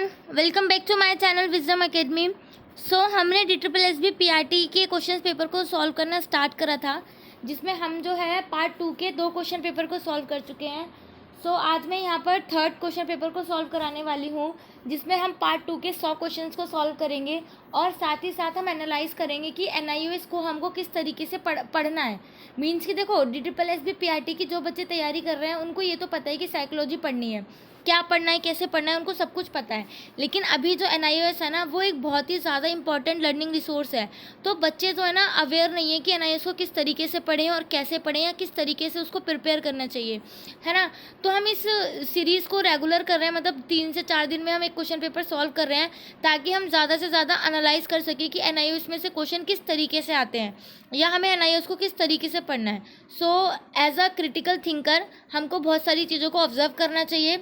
Welcome back to my channel wisdom academy. हमने DSSB PRT के question paper को solve करना स्टार्ट करा था, जिसमें हम जो है पार्ट 2 के 2 क्वेश्चन पेपर को सॉल्व कर चुके हैं। आज मैं यहाँ पर थर्ड क्वेश्चन पेपर को सॉल्व कराने वाली हूँ, जिसमें हम पार्ट 2 के 100 क्वेश्चंस को सॉल्व करेंगे और साथ ही साथ हम एनालाइज करेंगे कि NIOS को हमको किस तरीके से पढ़ना है। मीन्स कि देखो, DSSB PRT की जो बच्चे तैयारी कर रहे हैं उनको ये तो पता है कि साइकोलॉजी पढ़नी है, क्या पढ़ना है, कैसे पढ़ना है, उनको सब कुछ पता है। लेकिन अभी जो NIOS है ना, वो एक बहुत ही ज़्यादा इंपॉर्टेंट लर्निंग रिसोर्स है। तो बच्चे जो है ना अवेयर नहीं है कि NIOS को किस तरीके से पढ़ें और कैसे पढ़ें या किस तरीके से उसको प्रिपेयर करना चाहिए, है ना। तो हम इस सीरीज़ को रेगुलर कर रहे हैं, मतलब 3 से 4 दिन में हम एक क्वेश्चन पेपर सॉल्व कर रहे हैं, ताकि हम ज़्यादा से ज़्यादा एनालाइज कर सकें कि NIOS में से क्वेश्चन किस तरीके से आते हैं या हमें NIOS को किस तरीके से पढ़ना है। एज अ क्रिटिकल थिंकर हमको बहुत सारी चीज़ों को ऑब्जर्व करना चाहिए।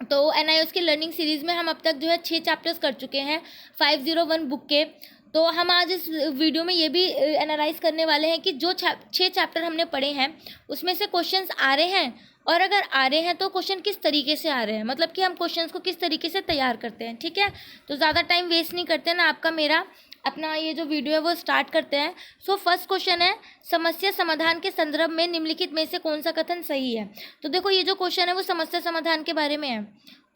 तो NIOS की लर्निंग सीरीज़ में हम अब तक जो है 6 चैप्टर्स कर चुके हैं 501 बुक के। तो हम आज इस वीडियो में ये भी एनालाइज करने वाले हैं कि जो 6 चैप्टर हमने पढ़े हैं उसमें से क्वेश्चंस आ रहे हैं, और अगर आ रहे हैं तो क्वेश्चन किस तरीके से आ रहे हैं, मतलब कि हम क्वेश्चंस को किस तरीके से तैयार करते हैं। ठीक है, तो ज़्यादा टाइम वेस्ट नहीं करते ना आपका मेरा, अपना ये जो वीडियो है वो स्टार्ट करते हैं। फर्स्ट क्वेश्चन है, समस्या समाधान के संदर्भ में निम्नलिखित में से कौन सा कथन सही है। तो देखो, ये जो क्वेश्चन है वो समस्या समाधान के बारे में है।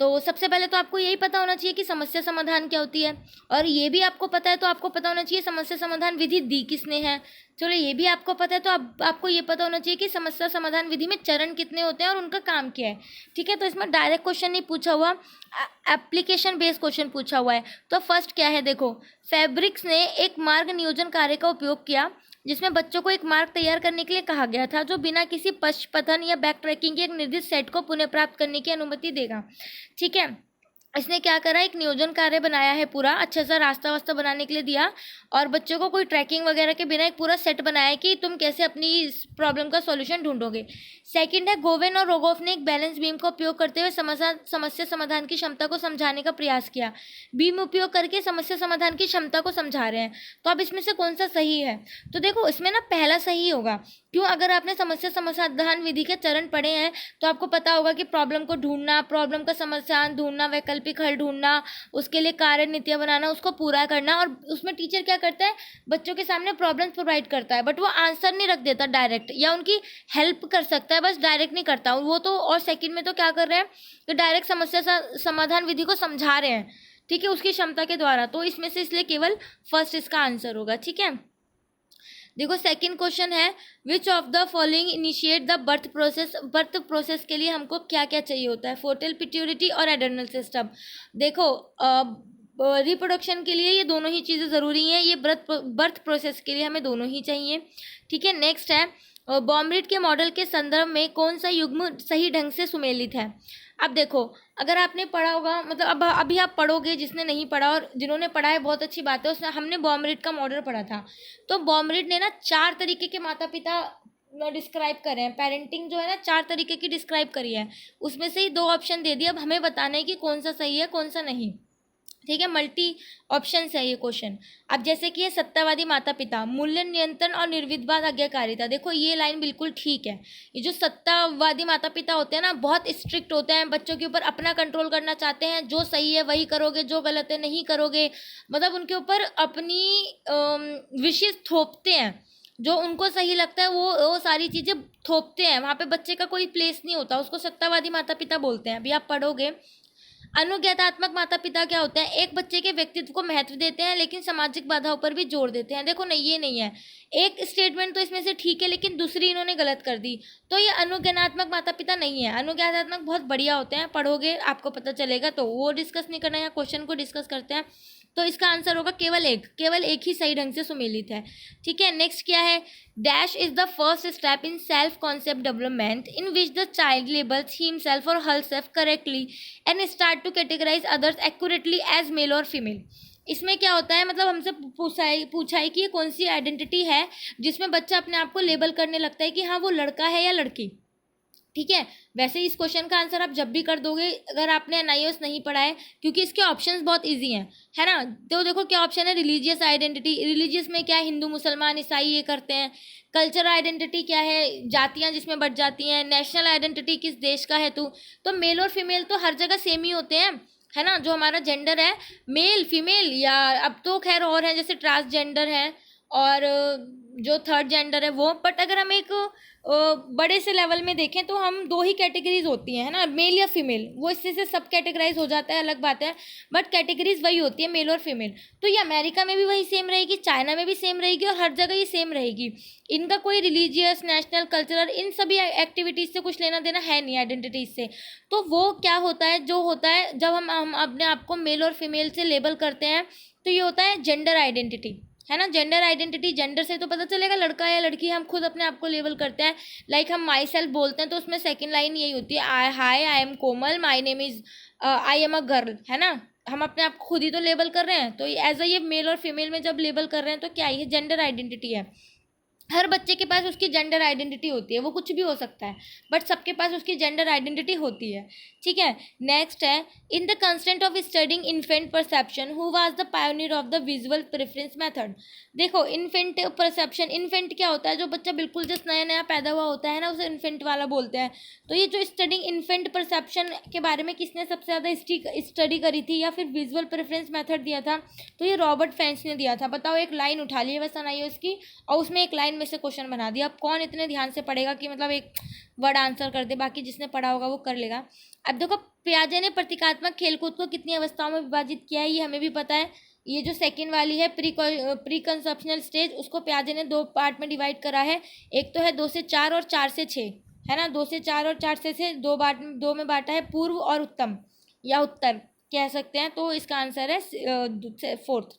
तो सबसे पहले तो आपको यही पता होना चाहिए कि समस्या समाधान क्या होती है, और ये भी आपको पता है तो आपको पता होना चाहिए समस्या समाधान विधि दी किसने है। चलो, ये भी आपको पता है तो आपको ये पता होना चाहिए कि समस्या समाधान विधि में चरण कितने होते हैं और उनका काम क्या है। ठीक है, तो इसमें डायरेक्ट क्वेश्चन नहीं पूछा हुआ, एप्लीकेशन बेस्ड क्वेश्चन पूछा हुआ है। तो फर्स्ट क्या है, देखो, फैब्रिक्स ने एक मार्ग नियोजन कार्य का उपयोग किया, जिसमें बच्चों को एक मार्ग तैयार करने के लिए कहा गया था, जो बिना किसी पश्चपथन या बैक ट्रैकिंग के एक निर्दिष्ट सेट को पुनः प्राप्त करने की अनुमति देगा। ठीक है, इसने क्या करा, एक नियोजन कार्य बनाया है, पूरा अच्छा सा रास्ता वास्ता बनाने के लिए दिया, और बच्चों को कोई ट्रैकिंग वगैरह के बिना एक पूरा सेट बनाया है कि तुम कैसे अपनी इस प्रॉब्लम का सॉल्यूशन ढूंढोगे। सेकंड है, गोवेन और रोगोफ ने एक बैलेंस बीम का उपयोग करते हुए समस्या समाधान की क्षमता को समझाने का प्रयास किया। बीम उपयोग करके समस्या समाधान की क्षमता को समझा रहे हैं। तो अब इसमें से कौन सा सही है, तो देखो इसमें ना पहला सही होगा। क्यों, अगर आपने समस्या समाधान विधि के चरण पढ़े हैं तो आपको पता होगा कि प्रॉब्लम को ढूंढना, प्रॉब्लम का समाधान ढूंढना, वैकल्पिक हल ढूंढना, उसके लिए कार्य नीतियाँ बनाना, उसको पूरा करना। और उसमें टीचर क्या करता है, बच्चों के सामने प्रॉब्लम्स प्रोवाइड करता है, बट वो आंसर नहीं रख देता डायरेक्ट, या उनकी हेल्प कर सकता है, बस डायरेक्ट नहीं करता वो तो। और सेकंड में तो क्या कर रहे हैं कि डायरेक्ट समस्या समाधान विधि को समझा रहे हैं, ठीक है, उसकी क्षमता के द्वारा। तो इसमें से इसलिए केवल फर्स्ट इसका आंसर होगा। ठीक है, देखो सेकंड क्वेश्चन है, which of the following initiate the birth process. Birth process के लिए हमको क्या क्या चाहिए होता है, फोर्टल, पिट्यूटरी और एडर्नल सिस्टम। देखो, रिप्रोडक्शन के लिए ये दोनों ही चीज़ें ज़रूरी हैं, ये बर्थ प्रोसेस के लिए हमें दोनों ही चाहिए। ठीक है, नेक्स्ट है, बॉम्ब्रिट के मॉडल के संदर्भ में कौन सा युग्म सही ढंग से सुमेलित है। अब देखो, अगर आपने पढ़ा होगा, मतलब अब अभी आप पढ़ोगे, जिसने नहीं पढ़ा और जिन्होंने पढ़ा है बहुत अच्छी बात है, उसने हमने बॉम्ब्रिट का मॉडल पढ़ा था। तो बॉम्ब्रिट ने ना 4 तरीके के माता पिता डिस्क्राइब करे हैं, पेरेंटिंग जो है ना 4 तरीके की डिस्क्राइब करी है, उसमें से ही 2 ऑप्शन दे दिए। अब हमें बताना है कि कौन सा सही है कौन सा नहीं। ठीक है, मल्टी ऑप्शन है ये क्वेश्चन। अब जैसे कि ये सत्तावादी माता पिता, मूल्य नियंत्रण और निर्विवाद आज्ञाकारिता। देखो ये लाइन बिल्कुल ठीक है। ये जो सत्तावादी माता पिता होते हैं ना, बहुत स्ट्रिक्ट होते हैं, बच्चों के ऊपर अपना कंट्रोल करना चाहते हैं, जो सही है वही करोगे, जो गलत है नहीं करोगे, मतलब उनके ऊपर अपनी विशेष थोपते हैं, जो उनको सही लगता है वो सारी चीज़ें थोपते हैं, वहाँ पे बच्चे का कोई प्लेस नहीं होता, उसको सत्तावादी माता पिता बोलते हैं। अभी आप पढ़ोगे। अनुज्ञातात्मक माता पिता क्या होते हैं, एक बच्चे के व्यक्तित्व को महत्व देते हैं लेकिन सामाजिक बाधाओं पर भी जोर देते हैं। देखो नहीं, ये नहीं है, एक स्टेटमेंट तो इसमें से ठीक है लेकिन दूसरी इन्होंने गलत कर दी, तो ये अनुज्ञानात्मक माता पिता नहीं है। अनुज्ञानात्मक बहुत बढ़िया होते हैं, पढ़ोगे आपको पता चलेगा, तो वो डिस्कस नहीं करना है, क्वेश्चन को डिस्कस करते हैं। तो इसका आंसर होगा केवल एक ही सही ढंग से सुमेलित है। ठीक है, नेक्स्ट क्या है, dash is the first step in self concept development in which the child labels himself और herself correctly and start to categorise others accurately as male और फीमेल। इसमें क्या होता है, मतलब हमसे पूछा है कि ये कौन सी आइडेंटिटी है जिसमें बच्चा अपने आप को लेबल करने लगता है कि हाँ वो लड़का है या लड़की। ठीक है, वैसे इस क्वेश्चन का आंसर आप जब भी कर दोगे अगर आपने NIOS नहीं पढ़ा है, क्योंकि इसके ऑप्शंस बहुत इजी हैं, है ना। तो देखो क्या ऑप्शन है, रिलीजियस आइडेंटिटी, रिलीजियस में क्या है, हिंदू मुसलमान ईसाई ये करते हैं। कल्चरल आइडेंटिटी क्या है, जातियाँ जिसमें बढ़ जाती हैं। नेशनल आइडेंटिटी, किस देश का है तू। तो मेल और फीमेल तो हर जगह सेम ही होते हैं, है ना, जो हमारा जेंडर है, मेल फीमेल, या अब तो खैर और है जैसे ट्रांसजेंडर है और जो थर्ड जेंडर है वो। बट अगर हम एक बड़े से लेवल में देखें तो हम दो ही कैटेगरीज होती हैं, है ना, मेल या फीमेल। वो इससे से सब कैटेगराइज हो जाता है, अलग बात है, बट कैटेगरीज वही होती है, मेल और फीमेल। तो ये अमेरिका में भी वही सेम रहेगी, चाइना में भी सेम रहेगी, और हर जगह ये सेम रहेगी। इनका कोई रिलीजियस, नेशनल, कल्चरल, इन सभी एक्टिविटीज़ से कुछ लेना देना है नहीं, आइडेंटिटीज से। तो वो क्या होता है, जो होता है जब हम अपने आप को मेल और फीमेल से लेबल करते हैं, तो ये होता है जेंडर आइडेंटिटी, है ना। जेंडर आइडेंटिटी, जेंडर से तो पता चलेगा लड़का या लड़की, हम खुद अपने आप को लेबल करते हैं। लाइक हम माई सेल्फ बोलते हैं तो उसमें सेकंड लाइन यही होती है, I am Komal, my name is, I am a girl, है ना। हम अपने आप को खुद ही तो लेबल कर रहे हैं। तो एज अ ये मेल और फीमेल में जब लेबल कर रहे हैं तो क्या ये जेंडर आइडेंटिटी है। हर बच्चे के पास उसकी जेंडर आइडेंटिटी होती है, वो कुछ भी हो सकता है, बट सबके पास उसकी जेंडर आइडेंटिटी होती है, ठीक है। नेक्स्ट है, in the constant of studying infant perception who was the pioneer of the visual preference method. देखो इन्फेंट परसेप्शन, इन्फेंट क्या होता है, जो बच्चा बिल्कुल जस्ट नया नया पैदा हुआ होता है ना, उसे इन्फेंट वाला बोलते हैं। तो ये जो स्टडिंग इन्फेंट परसेप्शन के बारे में किसने सबसे ज़्यादा स्टडी करी थी या फिर विजुअल प्रेफरेंस मेथड दिया था, तो ये रॉबर्ट फेंच ने दिया था। बताओ, एक लाइन उठा ली है बस सुनाइए उसकी, और उसमें एक लाइन में से क्वेश्चन बना दिया। अब कौन इतने ध्यान से पढ़ेगा कि मतलब एक वर्ड आंसर कर दे, बाकी जिसने पढ़ा होगा वो कर लेगा। अब देखो, पियाजे ने प्रतीकात्मक खेलकूद को कितनी अवस्थाओं में विभाजित किया है, ये हमें भी पता है। ये जो सेकंड वाली है प्री कंसेप्शनल स्टेज, उसको पियाजे ने दो पार्ट में डिवाइड करा है। एक तो है 2 से 4 और 4 से 6, है ना। 2 से 4 और 4 से 6 दो में बांटा है, पूर्व और उत्तम या उत्तर कह सकते हैं। तो इसका आंसर है fourth.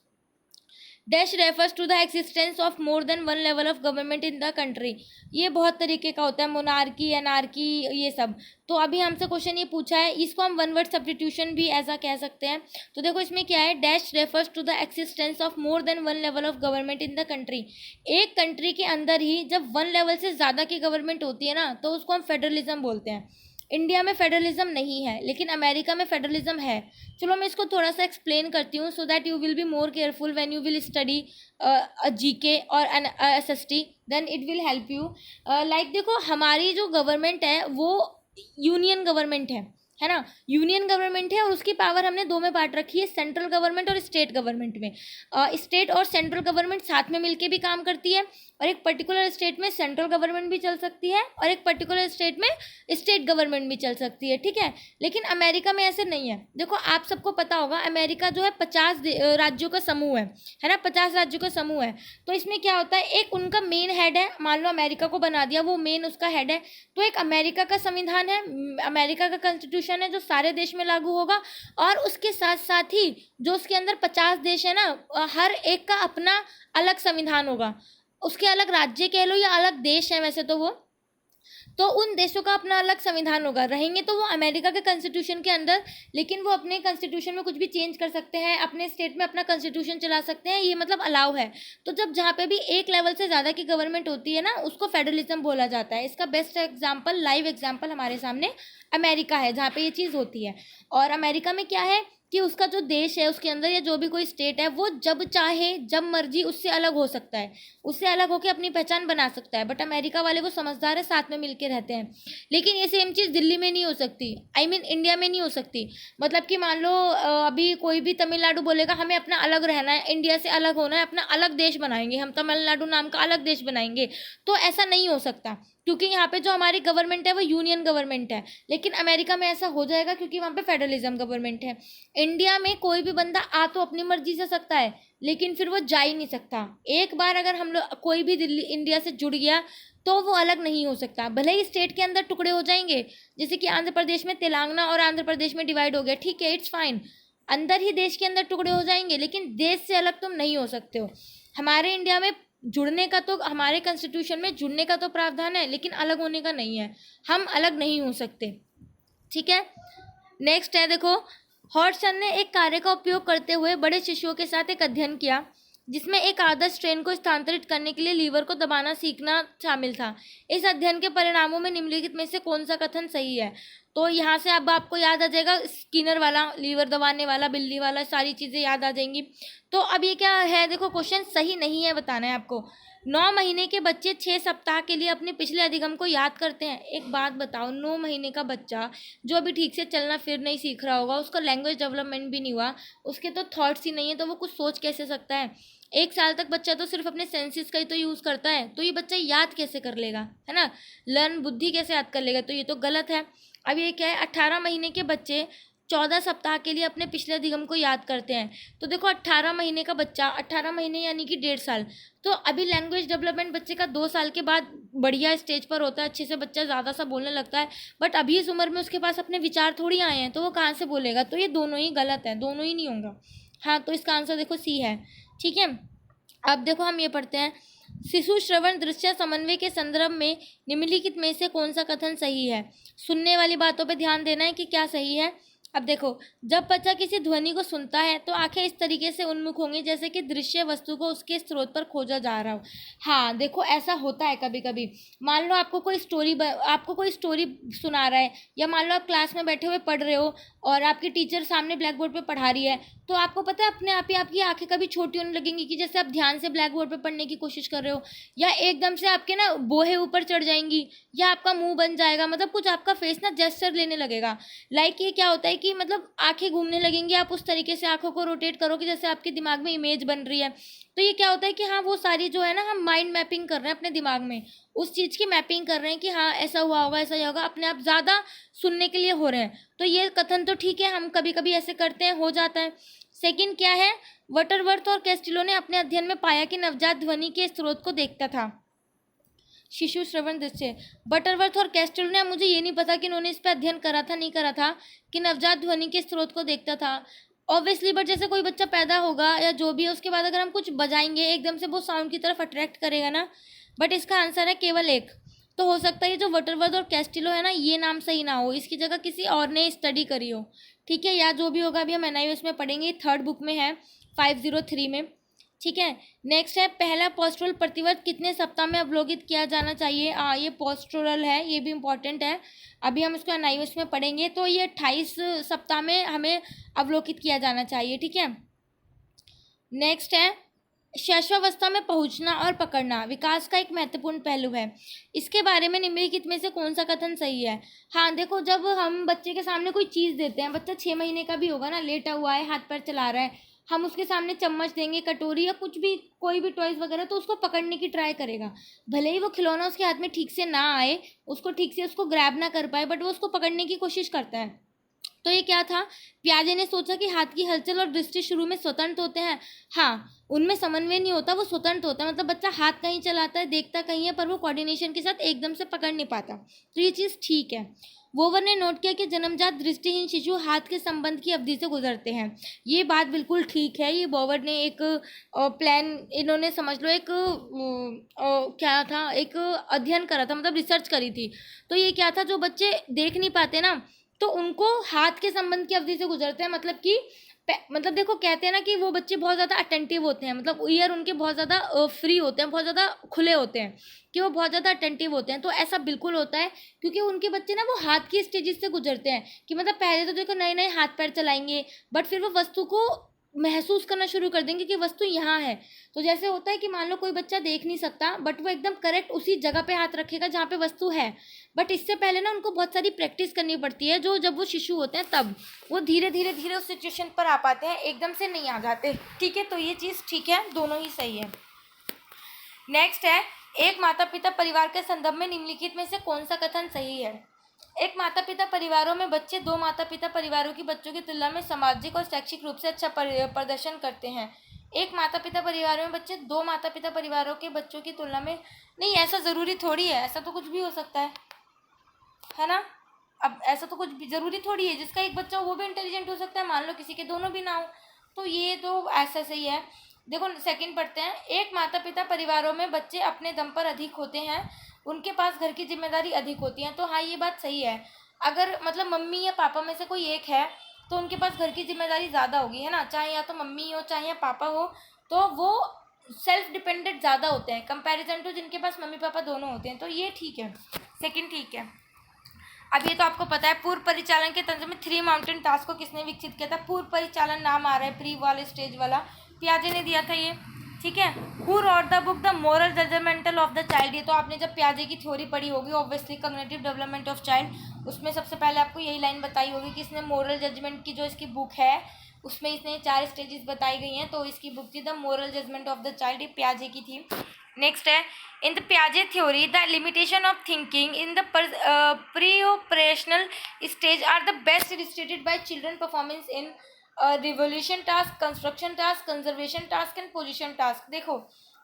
Dash refers to the existence of more than one level of government in the country. ये बहुत तरीके का होता है, मोनार्की, एनार्की, ये सब। तो अभी हमसे क्वेश्चन ये पूछा है, इसको हम वन वर्ड सब्स्टिट्यूशन भी ऐसा कह सकते हैं। तो देखो इसमें क्या है, dash refers to the existence of more than one level of government in the country. एक कंट्री के अंदर ही जब वन लेवल से ज़्यादा की गवर्नमेंट होती है ना, तो उसको हम फेडरलिज्म बोलते हैं। इंडिया में फेडरलिज्म नहीं है, लेकिन अमेरिका में फेडरलिज्म है। चलो मैं इसको थोड़ा सा एक्सप्लेन करती हूँ, so that you will be more careful when you will study GK और एन SST, then it will help you. Like देखो, हमारी जो गवर्नमेंट है वो यूनियन गवर्नमेंट है ना। यूनियन गवर्नमेंट है और उसकी पावर हमने दो में बांट रखी है, सेंट्रल गवर्नमेंट और स्टेट गवर्नमेंट में। स्टेट और सेंट्रल गवर्नमेंट साथ में मिलके भी काम करती है, और एक पर्टिकुलर स्टेट में सेंट्रल गवर्नमेंट भी चल सकती है और एक पर्टिकुलर स्टेट में स्टेट गवर्नमेंट भी चल सकती है, ठीक है। लेकिन अमेरिका में ऐसे नहीं है। देखो आप सबको पता होगा, अमेरिका जो है 50 राज्यों का समूह है ना, 50 राज्यों का समूह है। तो इसमें क्या होता है, एक उनका मेन हेड है, मान लो अमेरिका को बना दिया, वो मेन उसका हेड है। तो एक अमेरिका का संविधान है, अमेरिका का कॉन्स्टिट्यूशन है, जो सारे देश में लागू होगा। और उसके साथ साथ ही जो उसके अंदर 50 देश है ना, हर एक का अपना अलग संविधान होगा। उसके अलग राज्य कह लो या अलग देश है वैसे तो वो, तो उन देशों का अपना अलग संविधान होगा। रहेंगे तो वो अमेरिका के कॉन्स्टिट्यूशन के अंदर, लेकिन वो अपने कॉन्स्टिट्यूशन में कुछ भी चेंज कर सकते हैं, अपने स्टेट में अपना कॉन्स्टिट्यूशन चला सकते हैं, ये मतलब अलाउ है। तो जब जहाँ पे भी एक लेवल से ज़्यादा की गवर्नमेंट होती है ना, उसको फेडरलिज्म बोला जाता है। इसका बेस्ट एग्जाम्पल, लाइव एग्जाम्पल हमारे सामने अमेरिका है, जहाँ पे ये चीज़ होती है। और अमेरिका में क्या है कि उसका जो देश है उसके अंदर या जो भी कोई स्टेट है, वो जब चाहे जब मर्जी उससे अलग हो सकता है, उससे अलग होकर अपनी पहचान बना सकता है। बट अमेरिका वाले वो समझदार है, साथ में मिलके रहते हैं। लेकिन ये सेम चीज़ दिल्ली में नहीं हो सकती, आई मीन इंडिया में नहीं हो सकती। मतलब कि मान लो अभी कोई भी तमिलनाडु बोलेगा हमें अपना अलग रहना है, इंडिया से अलग होना है, अपना अलग देश बनाएंगे, हम तमिलनाडु नाम का अलग देश बनाएंगे, तो ऐसा नहीं हो सकता, क्योंकि यहाँ पे जो हमारी गवर्नमेंट है वो यूनियन गवर्नमेंट है। लेकिन अमेरिका में ऐसा हो जाएगा क्योंकि वहाँ पे फेडरलिज्म गवर्नमेंट है। इंडिया में कोई भी बंदा आ तो अपनी मर्जी से सकता है, लेकिन फिर वो जा ही नहीं सकता। एक बार अगर हम लोग कोई भी दिल्ली इंडिया से जुड़ गया तो वो अलग नहीं हो सकता। भले ही स्टेट के अंदर टुकड़े हो जाएंगे, जैसे कि आंध्र प्रदेश में तेलंगाना और आंध्र प्रदेश में डिवाइड हो गया, ठीक है, इट्स फाइन, अंदर ही देश के अंदर टुकड़े हो जाएंगे, लेकिन देश से अलग तुम नहीं हो सकते हो। हमारे इंडिया में जुड़ने का तो, हमारे कॉन्स्टिट्यूशन में जुड़ने का तो प्रावधान है, लेकिन अलग होने का नहीं है। हम अलग नहीं हो सकते, ठीक है। नेक्स्ट है, देखो, हॉटसन ने एक कार्य का उपयोग करते हुए बड़े शिशुओं के साथ एक अध्ययन किया, जिसमें एक आदर्श ट्रेन को स्थानांतरित करने के लिए लीवर को दबाना सीखना शामिल था। इस अध्ययन के परिणामों में निम्नलिखित में से कौन सा कथन सही है। तो यहाँ से अब आपको याद आ जाएगा स्किनर वाला, लीवर दबाने वाला, बिल्ली वाला, सारी चीज़ें याद आ जाएंगी। तो अब ये क्या है, देखो क्वेश्चन सही नहीं है बताना है आपको। 9 महीने के बच्चे 6 सप्ताह के लिए अपने पिछले अधिगम को याद करते हैं। एक बात बताओ, 9 महीने का बच्चा जो अभी ठीक से चलना फिर नहीं सीख रहा होगा, उसका लैंग्वेज डेवलपमेंट भी नहीं हुआ, उसके तो थॉट्स ही नहीं है, तो वो कुछ सोच कैसे सकता है। 1 साल तक बच्चा तो सिर्फ अपने सेंसेस का ही तो यूज़ करता है, तो ये बच्चा याद कैसे कर लेगा, है ना, लर्न बुद्धि कैसे याद कर लेगा, तो ये तो गलत है। अब ये क्या है, 18 महीने के बच्चे 14 सप्ताह के लिए अपने पिछले अधिगम को याद करते हैं। तो देखो 18 महीने का बच्चा, 18 महीने यानी कि 1.5 साल, तो अभी लैंग्वेज डेवलपमेंट बच्चे का 2 साल के बाद बढ़िया स्टेज पर होता है, अच्छे से बच्चा ज़्यादा सा बोलने लगता है, बट अभी इस उम्र में उसके पास अपने विचार थोड़ी आए हैं, तो वो कहाँ से बोलेगा। तो ये दोनों ही गलत है, दोनों ही नहीं होगा। हाँ, तो इसका आंसर देखो सी है। ठीक है, अब देखो हम ये पढ़ते हैं, शिशु श्रवण दृश्य समन्वय के संदर्भ में निम्नलिखित में से कौन सा कथन सही है। सुनने वाली बातों पे ध्यान देना है कि क्या सही है। अब देखो, जब बच्चा किसी ध्वनि को सुनता है तो आंखें इस तरीके से उन्मुख होंगी जैसे कि दृश्य वस्तु को उसके स्रोत पर खोजा जा रहा हो। हाँ देखो, ऐसा होता है कभी कभी। मान लो आपको कोई स्टोरी सुना रहा है, या मान लो आप क्लास में बैठे हुए पढ़ रहे हो और आपकी टीचर सामने ब्लैक बोर्ड पे पढ़ा रही है, तो आपको पता है अपने आप ही आपकी आंखें कभी छोटी होने लगेंगी कि जैसे आप ध्यान से ब्लैक बोर्ड पे पढ़ने की कोशिश कर रहे हो, या एकदम से आपके ना बोहे ऊपर चढ़ जाएंगी, या आपका मुंह बन जाएगा, मतलब कुछ आपका फेस ना जेस्चर लेने लगेगा। लाइक ये क्या होता है कि मतलब आंखें घूमने लगेंगी, आप उस तरीके से आंखों को रोटेट करो कि जैसे आपके दिमाग में इमेज बन रही है। तो ये क्या होता है कि हाँ, वो सारी जो है ना, हम माइंड मैपिंग कर रहे हैं अपने दिमाग में, उस चीज़ की मैपिंग कर रहे हैं कि हाँ ऐसा हुआ होगा, ऐसा ही होगा, अपने आप ज़्यादा सुनने के लिए हो रहे हैं। तो ये कथन तो ठीक है, हम कभी कभी ऐसे करते हैं, हो जाता है। सेकंड क्या है, बटरवर्थ और कैस्टिलो ने अपने अध्ययन में पाया कि नवजात ध्वनि के स्रोत को देखता था। शिशु श्रवण दृश्य, बटरवर्थ और कैस्टिलो ने, मुझे ये नहीं पता कि उन्होंने इस पर अध्ययन करा था नहीं करा था, कि नवजात ध्वनि के स्रोत को देखता था ऑब्वियसली। बट जैसे कोई बच्चा पैदा होगा या जो भी है, उसके बाद अगर हम कुछ बजाएंगे एकदम से वो साउंड की तरफ अट्रैक्ट करेगा ना। बट इसका आंसर है केवल एक। तो हो सकता है जो बटरवर्थ और कैस्टिलो है ना, ये नाम सही ना हो, इसकी जगह किसी और ने स्टडी करी हो। ठीक है, या जो भी होगा अभी हम NIOS में पढ़ेंगे, 3rd बुक में है 503 में। ठीक है, नेक्स्ट है, पहला पोस्टुरल प्रतिवर्त कितने सप्ताह में अवलोकित किया जाना चाहिए। ये पोस्टुरल है, ये भी इम्पॉर्टेंट है, अभी हम इसको NIOS में पढ़ेंगे। तो ये 28 सप्ताह में हमें अवलोकित किया जाना चाहिए। ठीक है, नेक्स्ट है, शैशवावस्था में पहुंचना और पकड़ना विकास का एक महत्वपूर्ण पहलू है। इसके बारे में निम्नलिखित में से कौन सा कथन सही है। हाँ देखो, जब हम बच्चे के सामने कोई चीज़ देते हैं, बच्चा 6 महीने का भी होगा ना, लेटा हुआ है, हाथ पैर चला रहा है, हम उसके सामने चम्मच देंगे, कटोरी या कुछ भी, कोई भी टॉयज वगैरह, तो उसको पकड़ने की ट्राई करेगा। भले ही वो खिलौना उसके हाथ में ठीक से ना आए, उसको ठीक से उसको ग्रैब ना कर पाए, बट वो उसको पकड़ने की कोशिश करता है। तो ये क्या था, पियाजे ने सोचा कि हाथ की हलचल और दृष्टि शुरू में स्वतंत्र होते हैं। हाँ, उनमें समन्वय नहीं होता, वो स्वतंत्र होता है, मतलब बच्चा हाथ कहीं चलाता है, देखता कहीं है, पर वो कोऑर्डिनेशन के साथ एकदम से पकड़ नहीं पाता। तो ये चीज़ ठीक है। वोवर ने नोट किया कि जन्मजात दृष्टिहीन शिशु हाथ के संबंध की अवधि से गुजरते हैं। ये बात बिल्कुल ठीक है। ये वोवर ने एक प्लान, इन्होंने समझ लो एक क्या था, एक अध्ययन करा था, मतलब रिसर्च करी थी। तो ये क्या था, जो बच्चे देख नहीं पाते ना, तो उनको हाथ के संबंध की अवधि से गुजरते हैं, मतलब कि मतलब देखो, कहते हैं ना कि वो बच्चे बहुत ज़्यादा अटेंटिव होते हैं, मतलब ईयर उनके बहुत ज़्यादा फ्री होते हैं, बहुत ज़्यादा खुले होते हैं, कि वो बहुत ज़्यादा अटेंटिव होते हैं। तो ऐसा बिल्कुल होता है, क्योंकि उनके बच्चे ना वो हाथ की स्टेजेस से गुजरते हैं, कि मतलब पहले तो देखो नए नए हाथ पैर चलाएंगे, बट फिर वो वस्तु को महसूस करना शुरू कर देंगे कि वस्तु यहाँ है। तो जैसे होता है कि मान लो कोई बच्चा देख नहीं सकता, बट वो एकदम करेक्ट उसी जगह पे हाथ रखेगा जहाँ पे वस्तु है, बट इससे पहले ना उनको बहुत सारी प्रैक्टिस करनी पड़ती है, जो जब वो शिशु होते हैं तब वो धीरे धीरे धीरे उस सिचुएशन पर आ पाते हैं, एकदम से नहीं आ जाते। ठीक है, तो ये चीज़ ठीक है, दोनों ही सही है। नेक्स्ट है, एक माता पिता परिवार के संदर्भ में निम्नलिखित में से कौन सा कथन सही है। एक माता पिता परिवारों में बच्चे दो माता पिता परिवारों की बच्चों की तुलना में सामाजिक और शैक्षिक रूप से अच्छा प्रदर्शन करते हैं। एक माता पिता परिवारों में बच्चे दो माता पिता परिवारों के बच्चों की तुलना में, नहीं ऐसा ज़रूरी थोड़ी है, ऐसा तो कुछ भी हो सकता है ना। अब ऐसा तो कुछ भी ज़रूरी थोड़ी है, जिसका एक बच्चा हो वो भी इंटेलिजेंट हो सकता है, मान लो किसी के दोनों भी ना हो, तो ये तो ऐसा सही है। देखो सेकंड पढ़ते हैं, एक माता पिता परिवारों में बच्चे अपने दम पर अधिक होते हैं, उनके पास घर की जिम्मेदारी अधिक होती है। तो हाँ, ये बात सही है। अगर मतलब मम्मी या पापा में से कोई एक है, तो उनके पास घर की जिम्मेदारी ज़्यादा होगी, है ना, चाहे या तो मम्मी हो चाहे या पापा हो, तो वो सेल्फ डिपेंडेंट ज़्यादा होते हैं कंपैरिजन टू जिनके पास मम्मी पापा दोनों होते हैं। तो ये ठीक है, सेकंड ठीक है। अब ये तो आपको पता है, पूर्व परिचालन के तंत्र में 3 माउंटेन टास्क को किसने विकसित किया था? पूर्व परिचालन नाम आ रहा है, प्री वाले स्टेज वाला, पियाजे ने दिया था ये, ठीक है। Who wrote the book the moral judgemental of the child? ये तो आपने जब पियाजे की थ्योरी पढ़ी होगी, obviously cognitive development of child, उसमें सबसे पहले आपको यही लाइन बताई होगी कि इसने मोरल जजमेंट की जो इसकी बुक है उसमें इसने 4 स्टेजेस बताई गई हैं, तो इसकी बुक थी the moral judgement of the child, ये पियाजे की थी। नेक्स्ट है, इन द पियाजे theory the limitation of thinking in the pre operational stage are the best illustrated by children performance in revolution task, construction task, conservation task and position task. देखो,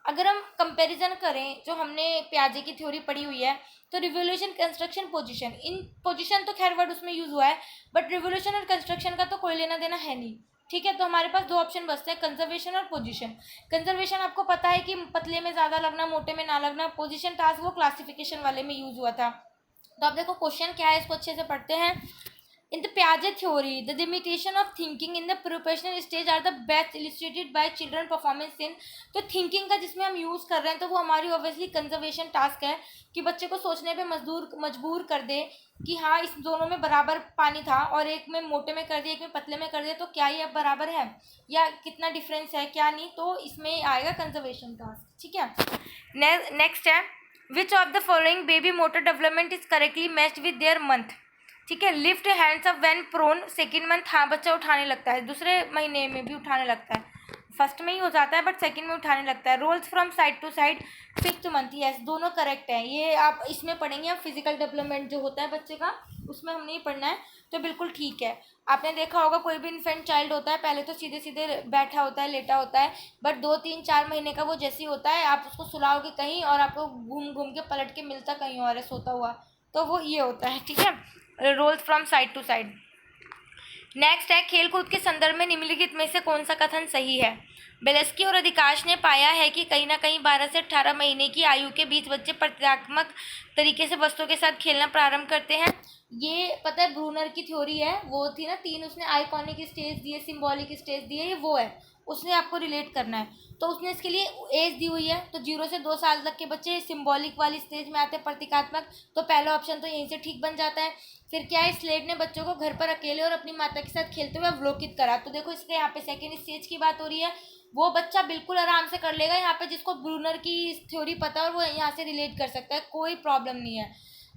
अगर हम comparison करें जो हमने पियाजे की theory पढ़ी हुई है, तो रिवोल्यूशन, कंस्ट्रक्शन, पोजीशन, इन पोजीशन तो खैर वर्ड उसमें यूज हुआ है, बट रिवोल्यूशन और कंस्ट्रक्शन का तो कोई लेना देना है नहीं, ठीक है। तो हमारे पास 2 ऑप्शन बचते हैं, कंजर्वेशन और पोजीशन। कंजर्वेशन आपको पता है कि पतले में ज़्यादा लगना, मोटे में ना लगना। पोजीशन टास्क वो क्लासिफिकेशन वाले में यूज हुआ था। तो अब देखो क्वेश्चन क्या है, इसको अच्छे से पढ़ते हैं। In the Piaget theory, the limitation of thinking in the professional stage are the best illustrated by children performance in। तो thinking का जिसमें हम यूज़ कर रहे हैं तो वो हमारी obviously conservation task है कि बच्चे को सोचने पे मजबूर कर दे कि हाँ इस दोनों में बराबर पानी था, और एक में मोटे में कर दिया, एक में पतले में कर दिया, तो क्या ये अब बराबर है या कितना डिफरेंस है, क्या नहीं, तो इसमें आएगा कंजर्वेशन टास्क, ठीक है। नेक्स्ट है, which of the following baby motor development is correctly matched with their month, ठीक है। Lift hands up when prone, second month, हाँ बच्चा उठाने लगता है, दूसरे महीने में भी उठाने लगता है, फर्स्ट में ही हो जाता है बट सेकंड में उठाने लगता है। Rolls from side to side, fifth month, yes दोनों करेक्ट है। ये आप इसमें पढ़ेंगे, आप फिजिकल डेवलपमेंट जो होता है बच्चे का उसमें हमने ये पढ़ना है, तो बिल्कुल ठीक है। आपने देखा होगा कोई भी इन्फेंट चाइल्ड होता है पहले तो सीधे सीधे बैठा होता है, लेटा होता है, बट 2, 3, 4 महीने का वो जैसे ही होता है, आप उसको सुलाओगे कहीं और आपको घूम घूम के पलट के मिलता कहीं और है सोता हुआ, तो वो ये होता है, ठीक है। Rolls from side to side. Next है, खेलकूद के संदर्भ में निम्नलिखित में से कौन सा कथन सही है? बेलेस्की और अधिकांश ने पाया है कि कहीं ना कहीं 12 से 18 महीने की आयु के बीच बच्चे प्रतीकात्मक तरीके से वस्तुओं के साथ खेलना प्रारंभ करते हैं। ये पता है ब्रूनर की थ्योरी है, वो थी ना 3, उसने आइकॉनिक स्टेज दिए, सिंबॉलिक स्टेज दिए, ये वो है, उसने आपको रिलेट करना है, तो उसने इसके लिए एज दी हुई है, तो 0 से 2 साल तक के बच्चे सिंबॉलिक वाली स्टेज में आते हैं, प्रतीकात्मक, तो पहला ऑप्शन तो यहीं से ठीक बन जाता है। फिर क्या है, स्लेट ने बच्चों को घर पर अकेले और अपनी माता के साथ खेलते हुए अवलोकित करा, तो देखो इसके यहाँ पे सेकेंड स्टेज की बात हो रही है, वो बच्चा बिल्कुल आराम से कर लेगा यहाँ पे, जिसको ब्रूनर की थ्योरी पता है और वो यहाँ से रिलेट कर सकता है, कोई प्रॉब्लम नहीं है।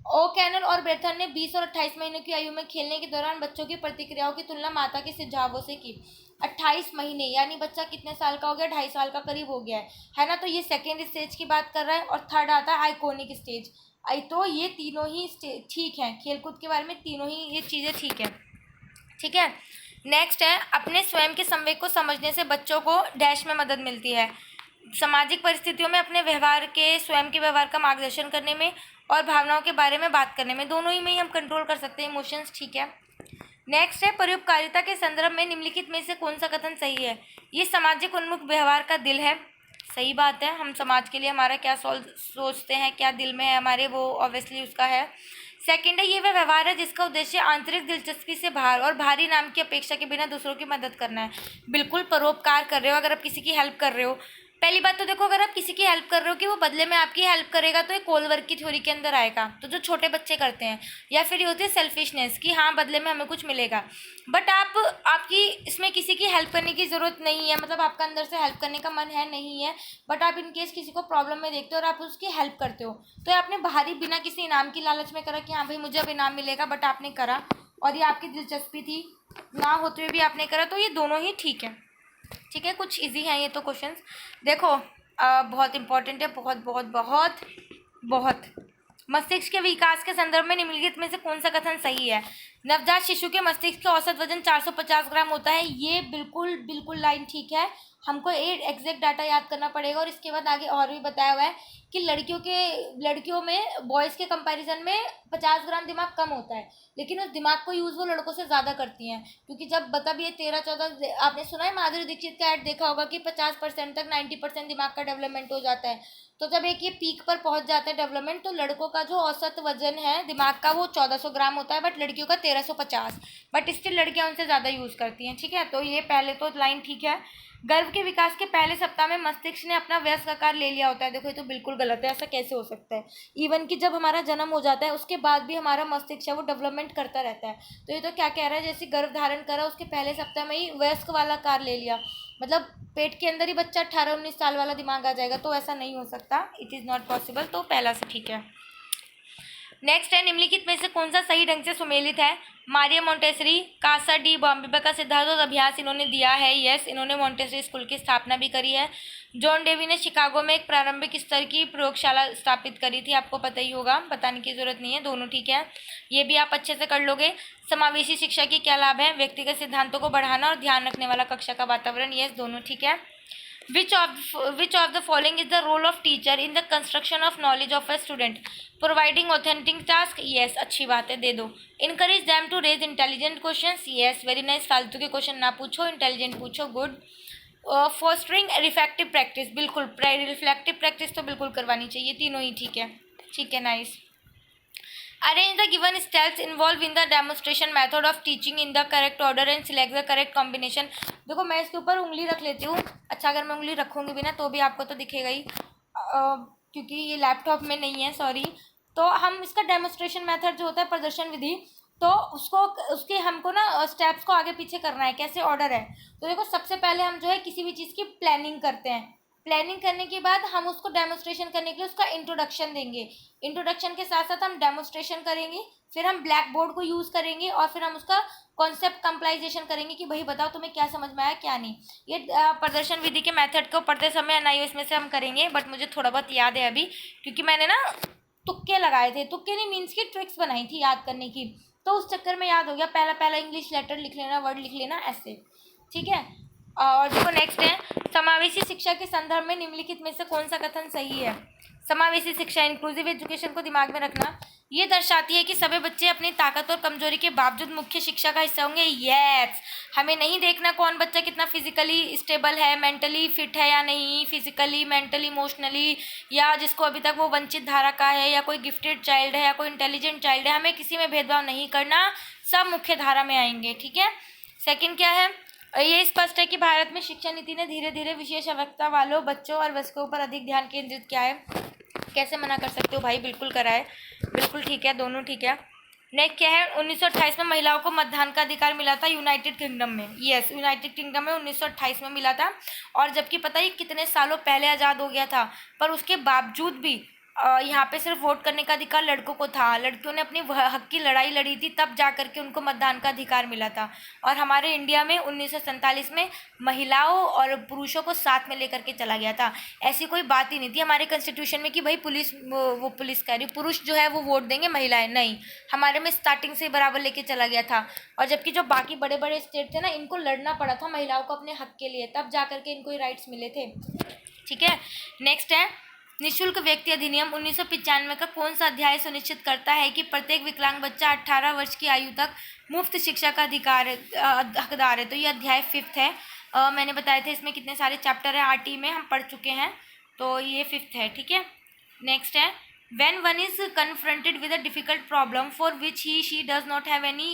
ओ कैनल और बेर्थन ने 20 और 28 महीने की आयु में खेलने के दौरान बच्चों की प्रतिक्रियाओं की तुलना माता के सुझावों से की। 28 महीने यानी बच्चा कितने साल का हो गया, 2.5 साल का करीब हो गया है ना। तो ये सेकेंड स्टेज की बात कर रहा है, और थर्ड आता है आइकॉनिक स्टेज। आई तो ये तीनों ही ठीक है, खेलकूद के बारे में तीनों ही ये चीज़ें ठीक है, ठीक है। नेक्स्ट है, अपने स्वयं के संवेग को समझने से बच्चों को डैश में मदद मिलती है। सामाजिक परिस्थितियों में अपने व्यवहार के, स्वयं के व्यवहार का मार्गदर्शन करने में और भावनाओं के बारे में बात करने में, दोनों ही में ही हम कंट्रोल कर सकते हैं इमोशंस, ठीक है। नेक्स्ट है, परोपकारिता के संदर्भ में निम्नलिखित में से कौन सा कथन सही है? ये सामाजिक उन्मुख व्यवहार का दिल है, सही बात है। हम समाज के लिए हमारा क्या सोचते हैं, क्या दिल में है हमारे, वो ऑब्वियसली उसका है। सेकंड है, ये वह व्यवहार है जिसका उद्देश्य आंतरिक दिलचस्पी से बाहर और बाहरी नाम की अपेक्षा के बिना दूसरों की मदद करना है। बिल्कुल परोपकार कर रहे हो, अगर आप किसी की हेल्प कर रहे हो, पहली बात तो देखो, अगर आप किसी की हेल्प कर रहे हो कि वो बदले में आपकी हेल्प करेगा, तो ये कोलवर्क की थ्योरी के अंदर आएगा, तो जो छोटे बच्चे करते हैं, या फिर ये होती है सेल्फिशनेस कि हाँ बदले में हमें कुछ मिलेगा, बट आपकी इसमें किसी की हेल्प करने की ज़रूरत नहीं है, मतलब आपका अंदर से हेल्प करने का मन है नहीं है, बट आप इनकेस किसी को प्रॉब्लम में देखते हो और आप उसकी हेल्प करते हो, तो आपने बाहरी बिना किसी इनाम की लालच में करा कि हाँ भाई मुझे अब इनाम मिलेगा, बट आपने करा और ये आपकी दिलचस्पी थी, ना होते हुए भी आपने करा, तो ये दोनों ही ठीक है, ठीक है। कुछ इजी हैं ये तो क्वेश्चंस, देखो बहुत इंपॉर्टेंट है, बहुत बहुत बहुत बहुत। मस्तिष्क के विकास के संदर्भ में निम्नलिखित में से कौन सा कथन सही है? नवजात शिशु के मस्तिष्क का औसत वजन 450 ग्राम होता है, ये बिल्कुल बिल्कुल लाइन ठीक है। हमको एग्जैक्ट डाटा याद करना पड़ेगा, और इसके बाद आगे और भी बताया हुआ है कि लड़कियों में बॉयज़ के कंपैरिजन में 50 ग्राम दिमाग कम होता है, लेकिन उस दिमाग को यूज़ वो लड़कों से ज़्यादा करती हैं, क्योंकि जब बता भी ये 13-14, आपने सुना है माधुरी दीक्षित का ऐड देखा होगा कि 50% तक 90% दिमाग का डेवलपमेंट हो जाता है, तो जब एक ये पीक पर पहुंच जाता है डेवलपमेंट, तो लड़कों का जो औसत वजन है दिमाग का वो 1400 ग्राम होता है, बट लड़कियों का 1350, बट स्टिल लड़कियां उनसे ज़्यादा यूज़ करती हैं। ठीक है, तो ये पहले तो लाइन ठीक है। गर्भ के विकास के पहले सप्ताह में मस्तिष्क ने अपना वयस्क आकार ले लिया होता है। देखो ये तो बिल्कुल गलत है, ऐसा कैसे हो सकता है। इवन कि जब हमारा जन्म हो जाता है उसके बाद भी हमारा मस्तिष्क है वो डेवलपमेंट करता रहता है। तो ये तो क्या कह रहा है, जैसे गर्भ धारण करा उसके पहले सप्ताह में ही वयस्क वाला आकार ले लिया, मतलब पेट के अंदर ही बच्चा 18-19 साल वाला दिमाग आ जाएगा, तो ऐसा नहीं हो सकता, इट इज़ नॉट पॉसिबल। तो पहला से ठीक है। नेक्स्ट है, निम्नलिखित में से कौन सा सही ढंग से सुमेलित है। Maria Montessori, Casa dei Bambini का सिद्धांत और अभ्यास इन्होंने दिया है। यस, इन्होंने मोंटेसरी स्कूल की स्थापना भी करी है। जॉन डेवी ने शिकागो में एक प्रारंभिक स्तर की प्रयोगशाला स्थापित करी थी, आपको पता ही होगा, बताने की जरूरत नहीं है, दोनों ठीक है, ये भी आप अच्छे से कर लोगे। समावेशी शिक्षा के क्या लाभ है, व्यक्तिगत सिद्धांतों को बढ़ाना और ध्यान रखने वाला कक्षा का वातावरण। यस, दोनों ठीक है। Which of the following is the role of teacher in the construction of knowledge of a student? Providing authentic task? Yes, अच्छी बात है, दे दो। Encourage them to raise intelligent questions? Yes, very nice, फालतू के question ना पूछो, intelligent पूछो, good. Fostering reflective practice? बिल्कुल, रिफ्लेक्टिव प्रैक्टिस तो बिल्कुल करवानी चाहिए, तीनों ही ठीक है, ठीक है, nice. Arrange the given steps involved in the demonstration method of teaching in the correct order and select the correct combination. देखो मैं इसके ऊपर उंगली रख लेती हूँ। अच्छा, अगर मैं उंगली रखूँगी भी ना तो भी आपको तो दिखेगा ही, क्योंकि ये लैपटॉप में नहीं है, सॉरी। तो हम इसका डेमोस्ट्रेशन मेथड जो होता है, प्रदर्शन विधि, तो उसको उसके हमको ना स्टेप्स को आगे पीछे करना है, कैसे ऑर्डर है। तो देखो सबसे पहले हम जो है किसी भी चीज़ की प्लानिंग करते हैं। प्लानिंग करने के बाद हम उसको डेमोस्ट्रेशन करने के लिए उसका इंट्रोडक्शन देंगे। इंट्रोडक्शन के साथ साथ हम डेमोस्ट्रेशन करेंगे, फिर हम ब्लैक बोर्ड को यूज़ करेंगे और फिर हम उसका कॉन्सेप्ट कंप्लाइजेशन करेंगे कि भाई बताओ तुम्हें क्या समझ में आया क्या नहीं। ये प्रदर्शन विधि के मेथड को पढ़ते समय एनआईओएस में से हम करेंगे, बट मुझे थोड़ा बहुत याद है अभी, क्योंकि मैंने ना तुक्के लगाए थे, तुक्के नहीं मीन्स की ट्रिक्स बनाई थी याद करने की, तो उस चक्कर में याद हो गया। पहला पहला इंग्लिश लेटर लिख लेना, वर्ड लिख लेना, ऐसे, ठीक है। और देखो नेक्स्ट है, समावेशी शिक्षा के संदर्भ में निम्नलिखित में से कौन सा कथन सही है। समावेशी शिक्षा, इंक्लूसिव एजुकेशन को दिमाग में रखना, ये दर्शाती है कि सभी बच्चे अपनी ताकत और कमजोरी के बावजूद मुख्य शिक्षा का हिस्सा होंगे। यस, हमें नहीं देखना कौन बच्चा कितना फिजिकली स्टेबल है, मेंटली फिट है या नहीं, फिजिकली, मेंटली, इमोशनली, या जिसको अभी तक वो वंचित धारा का है, या कोई गिफ्टेड चाइल्ड है, या कोई इंटेलिजेंट चाइल्ड है, हमें किसी में भेदभाव नहीं करना, सब मुख्य धारा में आएंगे, ठीक है। सेकंड क्या है, ये स्पष्ट है कि भारत में शिक्षा नीति ने धीरे धीरे विशेष आवश्यकता वालों बच्चों और वयस्कों पर अधिक ध्यान केंद्रित किया है। कैसे मना कर सकते हो भाई, बिल्कुल करा है, बिल्कुल ठीक है, दोनों ठीक है। नेक्स्ट क्या है, 1928 में महिलाओं को मतदान का अधिकार मिला था यूनाइटेड किंगडम में। यस, यूनाइटेड किंगडम में 1928 में मिला था, और जबकि पता ही कितने सालों पहले आज़ाद हो गया था, पर उसके बावजूद भी यहाँ पे सिर्फ वोट करने का अधिकार लड़कों को था। लड़कियों ने अपनी हक की लड़ाई लड़ी थी, तब जा करके उनको मतदान का अधिकार मिला था। और हमारे इंडिया में 1947 में महिलाओं और पुरुषों को साथ में लेकर के चला गया था। ऐसी कोई बात ही नहीं थी हमारे कॉन्स्टिट्यूशन में कि भाई पुलिस वो पुलिस कह रही पुरुष जो है वो वोट देंगे, महिलाएं नहीं। हमारे में स्टार्टिंग से बराबर लेके चला गया था। और जबकि जो बाकी बड़े बड़े स्टेट थे ना, इनको लड़ना पड़ा था महिलाओं को अपने हक के लिए, तब जा करके इनको ये राइट्स मिले थे, ठीक है। नेक्स्ट है, निःशुल्क व्यक्ति अधिनियम 1995 का कौन सा अध्याय सुनिश्चित करता है कि प्रत्येक विकलांग बच्चा 18 वर्ष की आयु तक मुफ्त शिक्षा का हकदार है। तो ये अध्याय 5th है। मैंने बताया था इसमें कितने सारे चैप्टर है, आरटी में हम पढ़ चुके हैं, तो ये 5th है, ठीक है। नेक्स्ट है, when one is confronted with a difficult problem for which he/she does not have any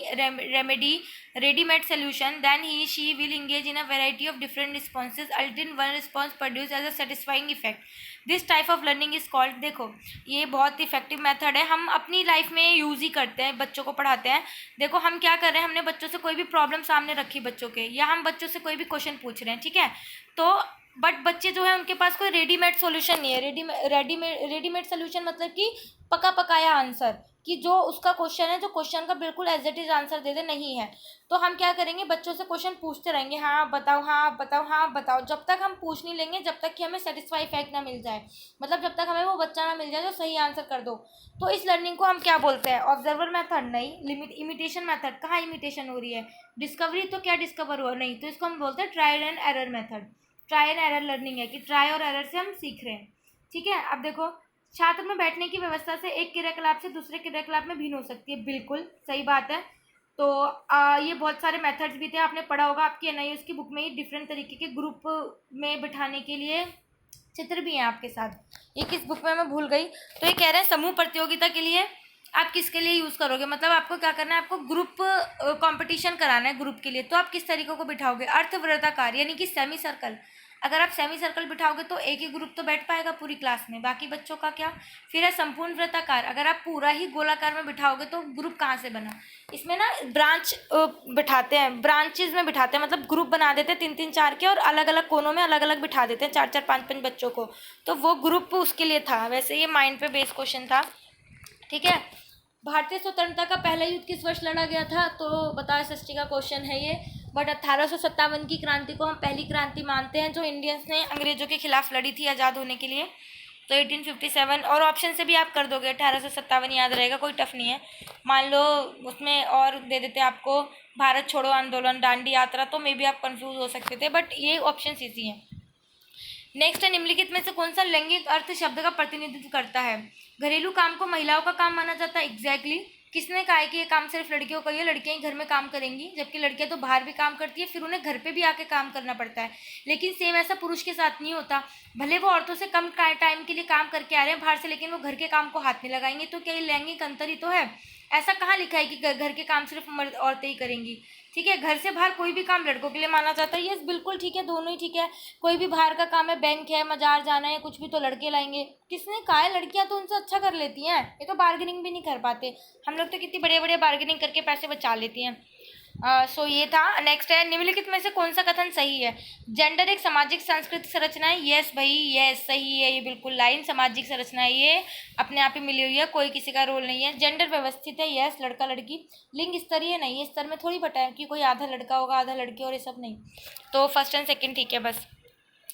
ready-made solution, then he/she will engage in a variety of different responses until one response produces as a satisfying effect. This type of learning is called, देखो ये बहुत effective method है, हम अपनी life में use ही करते हैं, बच्चों को पढ़ाते हैं। देखो हम क्या कर रहे हैं, हमने बच्चों से कोई भी प्रॉब्लम सामने रखी बच्चों के, या हम बच्चों से कोई भी क्वेश्चन पूछ रहे हैं, ठीक है। तो बट बच्चे जो है उनके पास कोई रेडीमेड सॉल्यूशन नहीं है। रेडीमेड सॉल्यूशन मतलब कि पका पकाया आंसर, कि जो उसका क्वेश्चन है, जो क्वेश्चन का बिल्कुल एज इट इज आंसर दे दे, नहीं है। तो हम क्या करेंगे, बच्चों से क्वेश्चन पूछते रहेंगे, हाँ बताओ, हाँ बताओ, हाँ बताओ, जब तक हम पूछ नहीं लेंगे, जब तक कि हमें सेटिस्फाई इफेक्ट ना मिल जाए, मतलब जब तक हमें वो बच्चा ना मिल जाए जो सही आंसर कर दो। तो इस लर्निंग को हम क्या बोलते हैं, ऑब्जर्वर मेथड नहीं, इमिटेशन मेथड। कहाँ इमिटेशन हो रही है, डिस्कवरी तो क्या डिस्कवर हुआ नहीं, तो इसको हम बोलते हैं trial and error method. Try and error learning है कि ट्राई और एरर से हम सीख रहे हैं, ठीक है। अब देखो, छात्र में बैठने की व्यवस्था से एक क्रियाकलाप से दूसरे क्रियाकलाप में भिन्न हो सकती है, बिल्कुल सही बात है। तो ये बहुत सारे मेथड्स भी थे, आपने पढ़ा होगा, आपकी एनआईओएस की बुक में ही डिफरेंट तरीके के ग्रुप में बिठाने के लिए चित्र भी हैं आपके साथ। ये किस बुक में मैं भूल गई। तो ये कह रहे हैं समूह प्रतियोगिता के लिए आप किसके लिए यूज़ करोगे, मतलब आपको क्या करना है, आपको ग्रुप कंपटीशन कराना है ग्रुप के लिए, तो आप किस तरीकों को बिठाओगे, अर्धवृत्ताकार यानी कि सेमी सर्कल। अगर आप सेमी सर्कल बिठाओगे तो एक ही ग्रुप तो बैठ पाएगा पूरी क्लास में, बाकी बच्चों का क्या। फिर है संपूर्ण वृत्ताकार, अगर आप पूरा ही गोलाकार में बिठाओगे तो ग्रुप कहाँ से बना। इसमें ना ब्रांच बिठाते हैं, ब्रांचेज में बिठाते हैं, मतलब ग्रुप बना देते हैं 3-3 4 के, और अलग अलग कोनों में अलग अलग बिठा देते हैं 4-4 5-5 बच्चों को, तो वो ग्रुप उसके लिए था। वैसे ये माइंड पे बेस्ड क्वेश्चन था, ठीक है। भारतीय स्वतंत्रता का पहला युद्ध किस वर्ष लड़ा गया था, तो बता एसएसटी का क्वेश्चन है ये। बट 1857 की क्रांति को हम पहली क्रांति मानते हैं जो इंडियंस ने अंग्रेजों के खिलाफ लड़ी थी आज़ाद होने के लिए, तो 1857। और ऑप्शन से भी आप कर दोगे, 1857 याद रहेगा, कोई टफ नहीं है। मान लो उसमें और दे देते आपको भारत छोड़ो आंदोलन, दांडी यात्रा, तो मे भी आप कंफ्यूज हो सकते थे, बट ये ऑप्शन इजी हैं। नेक्स्ट है, निम्नलिखित में से कौन सा लैंगिक अर्थ शब्द का प्रतिनिधित्व करता है। घरेलू काम को महिलाओं का काम माना जाता है, एग्जैक्टली किसने कहा है कि ये काम सिर्फ लड़कियों का ही है, लड़कियां ही घर में काम करेंगी, जबकि लड़कियां तो बाहर भी काम करती है, फिर उन्हें घर पे भी आके काम करना पड़ता है। लेकिन सेम ऐसा पुरुष के साथ नहीं होता, भले वो औरतों से कम टाइम के लिए काम करके आ रहे हैं बाहर से, लेकिन वो घर के काम को हाथ में लगाएंगे, तो क्या ये लैंगिक अंतर ही तो है। ऐसा कहाँ लिखा है कि घर के काम सिर्फ मर्द औरतें ही करेंगी, ठीक है। घर से बाहर कोई भी काम लड़कों के लिए माना जाता है, यस बिल्कुल ठीक है, दोनों ही ठीक है। कोई भी बाहर का काम है, बैंक है, मजार जाना है, कुछ भी, तो लड़के लाएंगे। किसने कहा है, लड़कियां तो उनसे अच्छा कर लेती हैं, ये तो बार्गेनिंग भी नहीं कर पाते। हम लोग तो कितनी बढ़िया बढ़िया बार्गेनिंग करके पैसे बचा लेती हैं। सो ये था। नेक्स्ट है, निम्नलिखित में से कौन सा कथन सही है। जेंडर एक सामाजिक सांस्कृतिक संरचना है, यस भाई यस सही है ये बिल्कुल। लाइन सामाजिक संरचना है, ये अपने आप ही मिली हुई है, कोई किसी का रोल नहीं है। जेंडर व्यवस्थित है, यस लड़का लड़की। लिंग स्तरीय नहीं है, स्तर में थोड़ी बटा है कि कोई आधा लड़का होगा आधा लड़की और ये सब नहीं, तो फर्स्ट एंड सेकेंड ठीक है बस।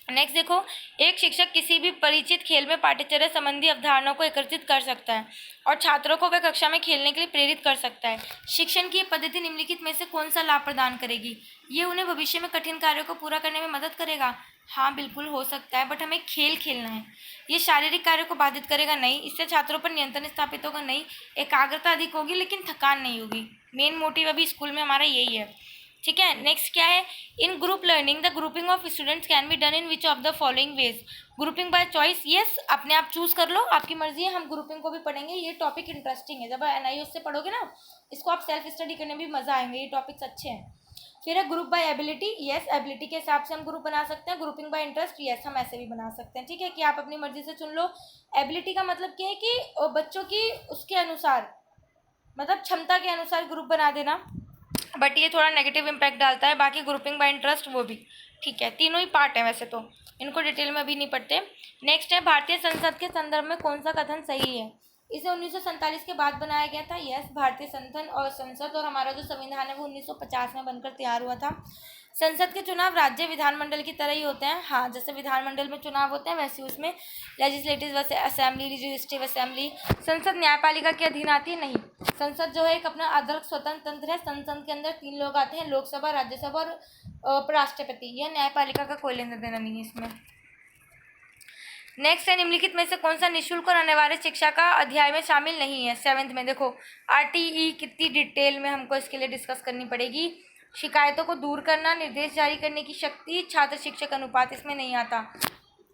नेक्स्ट देखो, एक शिक्षक किसी भी परिचित खेल में पाठ्यचर्या संबंधी अवधारणाओं को एकत्रित कर सकता है और छात्रों को वह कक्षा में खेलने के लिए प्रेरित कर सकता है। शिक्षण की पद्धति निम्नलिखित में से कौन सा लाभ प्रदान करेगी। ये उन्हें भविष्य में कठिन कार्यों को पूरा करने में मदद करेगा, हाँ बिल्कुल हो सकता है, बट हमें खेल खेलना है। ये शारीरिक कार्यों को बाधित करेगा नहीं, इससे छात्रों पर नियंत्रण स्थापित होगा नहीं, एकाग्रता अधिक होगी लेकिन थकान नहीं होगी। मेन मोटिव अभी स्कूल में हमारा यही है, ठीक है। नेक्स्ट क्या है, in group learning the grouping of students can be done in which of the following ways. Grouping by choice, yes अपने आप चूज कर लो, आपकी मर्जी है। हम ग्रुपिंग को भी पढ़ेंगे, ये टॉपिक इंटरेस्टिंग है, जब एनआईओ से पढ़ोगे ना इसको आप सेल्फ स्टडी करने में भी मजा आएंगे, ये टॉपिक्स अच्छे हैं। फिर है group by ability, yes ability के हिसाब से हम ग्रुप बना सकते हैं। ग्रुपिंग बाय इंटरेस्ट, यस हम ऐसे भी बना सकते हैं, ठीक है, कि आप अपनी मर्जी से चुन लो। एबिलिटी का मतलब क्या है कि बच्चों की उसके अनुसार, मतलब क्षमता के अनुसार ग्रुप बना देना, बट ये थोड़ा नेगेटिव इम्पैक्ट डालता है। बाकी ग्रुपिंग बाय इंटरेस्ट वो भी ठीक है, तीनों ही पार्ट है वैसे तो, इनको डिटेल में अभी नहीं पढ़ते। नेक्स्ट है, भारतीय संसद के संदर्भ में कौन सा कथन सही है। इसे 1947 के बाद बनाया गया था, यस भारतीय संसद और हमारा जो संविधान है वो 1950 में बनकर तैयार हुआ था। संसद के चुनाव राज्य विधानमंडल की तरह ही होते हैं, हाँ जैसे विधानमंडल में चुनाव होते हैं वैसे उसमें लेजिस्लेटिव असेंबली, लेजिस्लेटिव असेंबली। संसद न्यायपालिका के अधीन आती है, नहीं। संसद जो है एक अपना अध्यक्ष स्वतंत्र तंत्र है। संसद के अंदर 3 लोग आते हैं, लोकसभा, राज्यसभा और उपराष्ट्रपति। यह न्यायपालिका का कोई लेना देना नहीं है इसमें। नेक्स्ट है, निम्नलिखित में से कौन सा निःशुल्क और अनिवार्य शिक्षा का अध्याय में शामिल नहीं है। 7th में देखो आरटीई कितनी डिटेल में हमको इसके लिए डिस्कस करनी पड़ेगी। शिकायतों को दूर करना, निर्देश जारी करने की शक्ति, छात्र शिक्षक अनुपात, इसमें नहीं आता।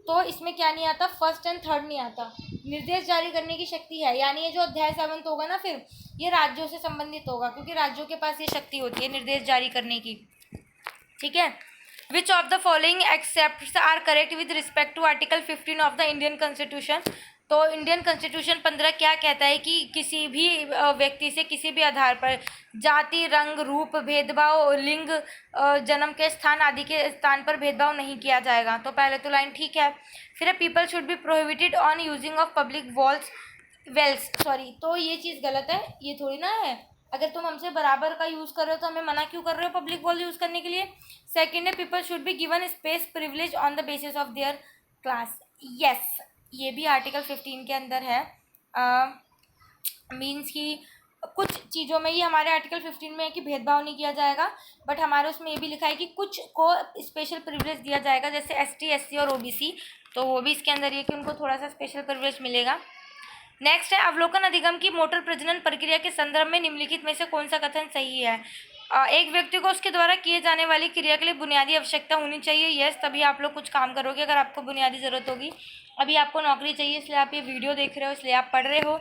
तो इसमें क्या नहीं आता, फर्स्ट एंड थर्ड नहीं आता। निर्देश जारी करने की शक्ति है, यानी ये जो अध्याय 7 होगा ना, फिर ये राज्यों से संबंधित होगा, क्योंकि राज्यों के पास ये शक्ति होती है निर्देश जारी करने की, ठीक है। Which of the following excepts are correct with respect to article 15 of the Indian constitution. तो इंडियन कॉन्स्टिट्यूशन 15 क्या कहता है कि किसी भी व्यक्ति से किसी भी आधार पर जाति, रंग, रूप, भेदभाव, लिंग, जन्म के स्थान आदि के स्थान पर भेदभाव नहीं किया जाएगा। तो पहले तो लाइन ठीक है। फिर है people should be prohibited on using of public wells, sorry, तो ये चीज़ गलत है, ये थोड़ी ना है। अगर तुम हमसे बराबर का यूज़ कर रहे हो तो हमें मना क्यों कर रहे हो पब्लिक वॉल यूज़ करने के लिए। सेकेंड है, people should be given space privilege on the basis of their class, yes ये भी आर्टिकल 15 के अंदर है। मीन्स कि कुछ चीज़ों में ये हमारे आर्टिकल 15 में है कि भेदभाव नहीं किया जाएगा, बट हमारे उसमें ये भी लिखा है कि कुछ को स्पेशल प्रिविलेज दिया जाएगा, जैसे ST, SC और OBC, तो वो भी इसके अंदर ये कि उनको थोड़ा सा स्पेशल प्रिविलेज मिलेगा। नेक्स्ट है, अवलोकन अधिगम की मोटर प्रजनन प्रक्रिया के संदर्भ में निम्नलिखित में से कौन सा कथन सही है। एक व्यक्ति को उसके द्वारा किए जाने वाली क्रिया के लिए बुनियादी आवश्यकता होनी चाहिए। यस, तभी आप लोग कुछ काम करोगे अगर आपको बुनियादी ज़रूरत होगी। अभी आपको नौकरी चाहिए, इसलिए आप ये वीडियो देख रहे हो, इसलिए आप पढ़ रहे हो।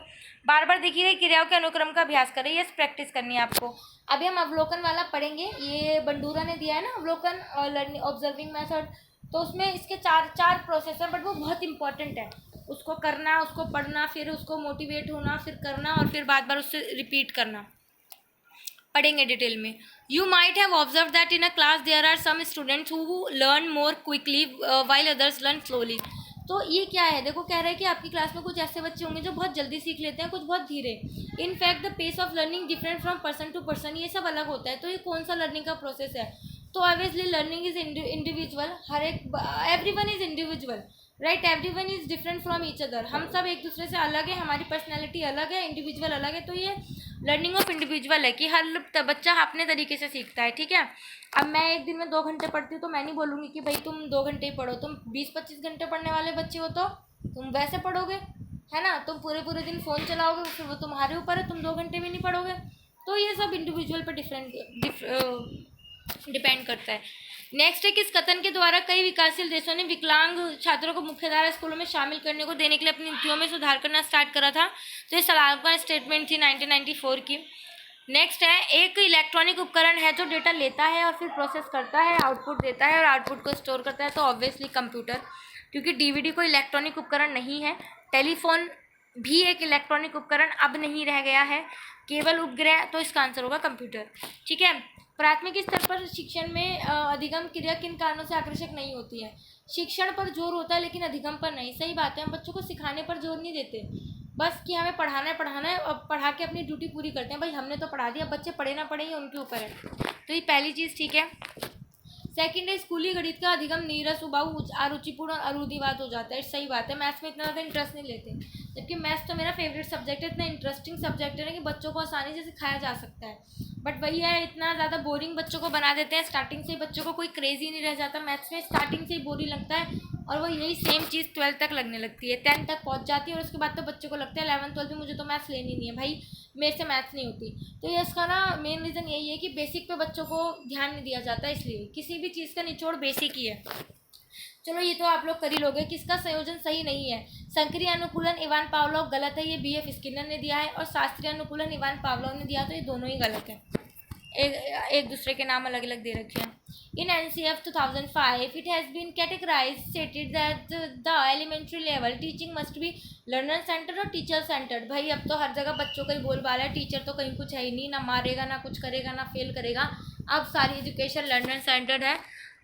बार बार देखी गई क्रियाओं के अनुक्रम का अभ्यास करें। यस, प्रैक्टिस करनी है आपको। अभी हम अवलोकन वाला पढ़ेंगे। ये बंडूरा ने दिया है ना, अवलोकन और लर्निंग ऑब्जर्विंग मेथड। तो उसमें इसके चार प्रोसेस हैं, बट वो बहुत इंपॉर्टेंट है। उसको करना, उसको पढ़ना, फिर उसको मोटिवेट होना, फिर करना, और फिर बार बार उससे रिपीट करना। पढ़ेंगे डिटेल में। You might have observe that in a class there are some students who learn more quickly while others learn slowly. तो ये क्या है, देखो कह रहा है कि आपकी क्लास में कुछ ऐसे बच्चे होंगे जो बहुत जल्दी सीख लेते हैं, कुछ बहुत धीरे। In fact the pace of learning different from person to person, ये सब अलग होता है। तो ये कौन सा लर्निंग का प्रोसेस है? तो ऑब्वियसली लर्निंग इज इंडिविजुअल। हर एक, everyone is individual, right? Everyone is different from each other. हम सब एक दूसरे से अलग है, हमारी पर्सनैलिटी अलग है, इंडिविजुअल अलग है। तो ये लर्निंग ऑफ इंडिविजुअल है कि हर बच्चा अपने तरीके से सीखता है, ठीक है? अब मैं एक दिन में 2 घंटे पढ़ती हूँ, तो मैं नहीं बोलूँगी कि भाई तुम 2 घंटे ही पढ़ो। तुम 20-25 घंटे पढ़ने वाले बच्चे हो तो तुम वैसे पढ़ोगे, है ना? तुम पूरे पूरे दिन फ़ोन चलाओगे, फिर वो तुम्हारे ऊपर है, तुम 2 घंटे भी नहीं पढ़ोगे। तो ये सब इंडिविजुअल पर डिपेंड करता है। नेक्स्ट है, किस कथन के द्वारा कई विकासशील देशों ने विकलांग छात्रों को मुख्यधारा स्कूलों में शामिल करने को देने के लिए अपनी नीतियों में सुधार करना स्टार्ट करा था? तो ये सलाहकार स्टेटमेंट थी 1994 की। नेक्स्ट है, एक इलेक्ट्रॉनिक उपकरण है जो डेटा लेता है और फिर प्रोसेस करता है, आउटपुट देता है और आउटपुट को स्टोर करता है। तो ऑब्वियसली कंप्यूटर, क्योंकि डीवीडी कोई इलेक्ट्रॉनिक उपकरण नहीं है। टेलीफोन भी एक इलेक्ट्रॉनिक उपकरण अब नहीं रह गया है, केवल उपग्रह। तो इसका आंसर होगा कंप्यूटर, ठीक है? प्राथमिक स्तर पर शिक्षण में अधिगम क्रिया किन कारणों से आकर्षक नहीं होती है? शिक्षण पर जोर होता है लेकिन अधिगम पर नहीं। सही बात है, हम बच्चों को सिखाने पर जोर नहीं देते, बस कि हमें पढ़ाना है और पढ़ा के अपनी ड्यूटी पूरी करते हैं। भाई हमने तो पढ़ा दिया, बच्चे पढ़े ना पढ़े ये उनके ऊपर है। तो ये पहली चीज़, ठीक है? सेकंड है, स्कूली गणित का अधिगम नीरस, उबाऊ, अरुचिपूर्ण और अरूढ़िवाद हो जाता है। सही बात है, मैथ्स में इतना ज़्यादा इंटरेस्ट नहीं लेते, जबकि मैथ्स तो मेरा फेवरेट सब्जेक्ट है। इतना इंटरेस्टिंग सब्जेक्ट है ना कि बच्चों को आसानी से सिखाया जा सकता है। बट वही है, इतना ज़्यादा बोरिंग बच्चों को बना देते हैं। स्टार्टिंग से ही बच्चों को कोई क्रेज ही नहीं रह जाता मैथ्स में, स्टार्टिंग से ही बोरिंग लगता है। और वो यही सेम चीज़ 12th तक लगने लगती है, 10th तक पहुँच जाती है, और उसके बाद तो बच्चों को लगता है 11th 12th में मुझे तो मैथ्स लेनी नहीं है भाई, मेरे से मैथ्स नहीं होती। तो ये इसका ना मेन रीज़न यही है कि बेसिक पे बच्चों को ध्यान नहीं दिया जाता, इसलिए किसी भी चीज़ का निचोड़ बेसिक ही है। चलो ये तो आप लोग कर ही लोगे। किसका संयोजन सही नहीं है? संक्रिय अनुकूलन इवान पावलोव गलत है, ये BF स्किनर ने दिया है, और शास्त्रीय अनुकूलन इवान पावलोव ने दिया। तो ये दोनों ही गलत है, एक दूसरे के नाम अलग अलग दे रखे हैं। इन NCF 2005 it has been categorized stated that the elementary level teaching must be learner centered और टीचर सेंटर्ड। भाई अब तो हर जगह बच्चों का ही बोलबाला है, टीचर तो कहीं कुछ है ही नहीं, ना मारेगा ना कुछ करेगा ना फेल करेगा। अब सारी एजुकेशन लर्नर सेंटर्ड है।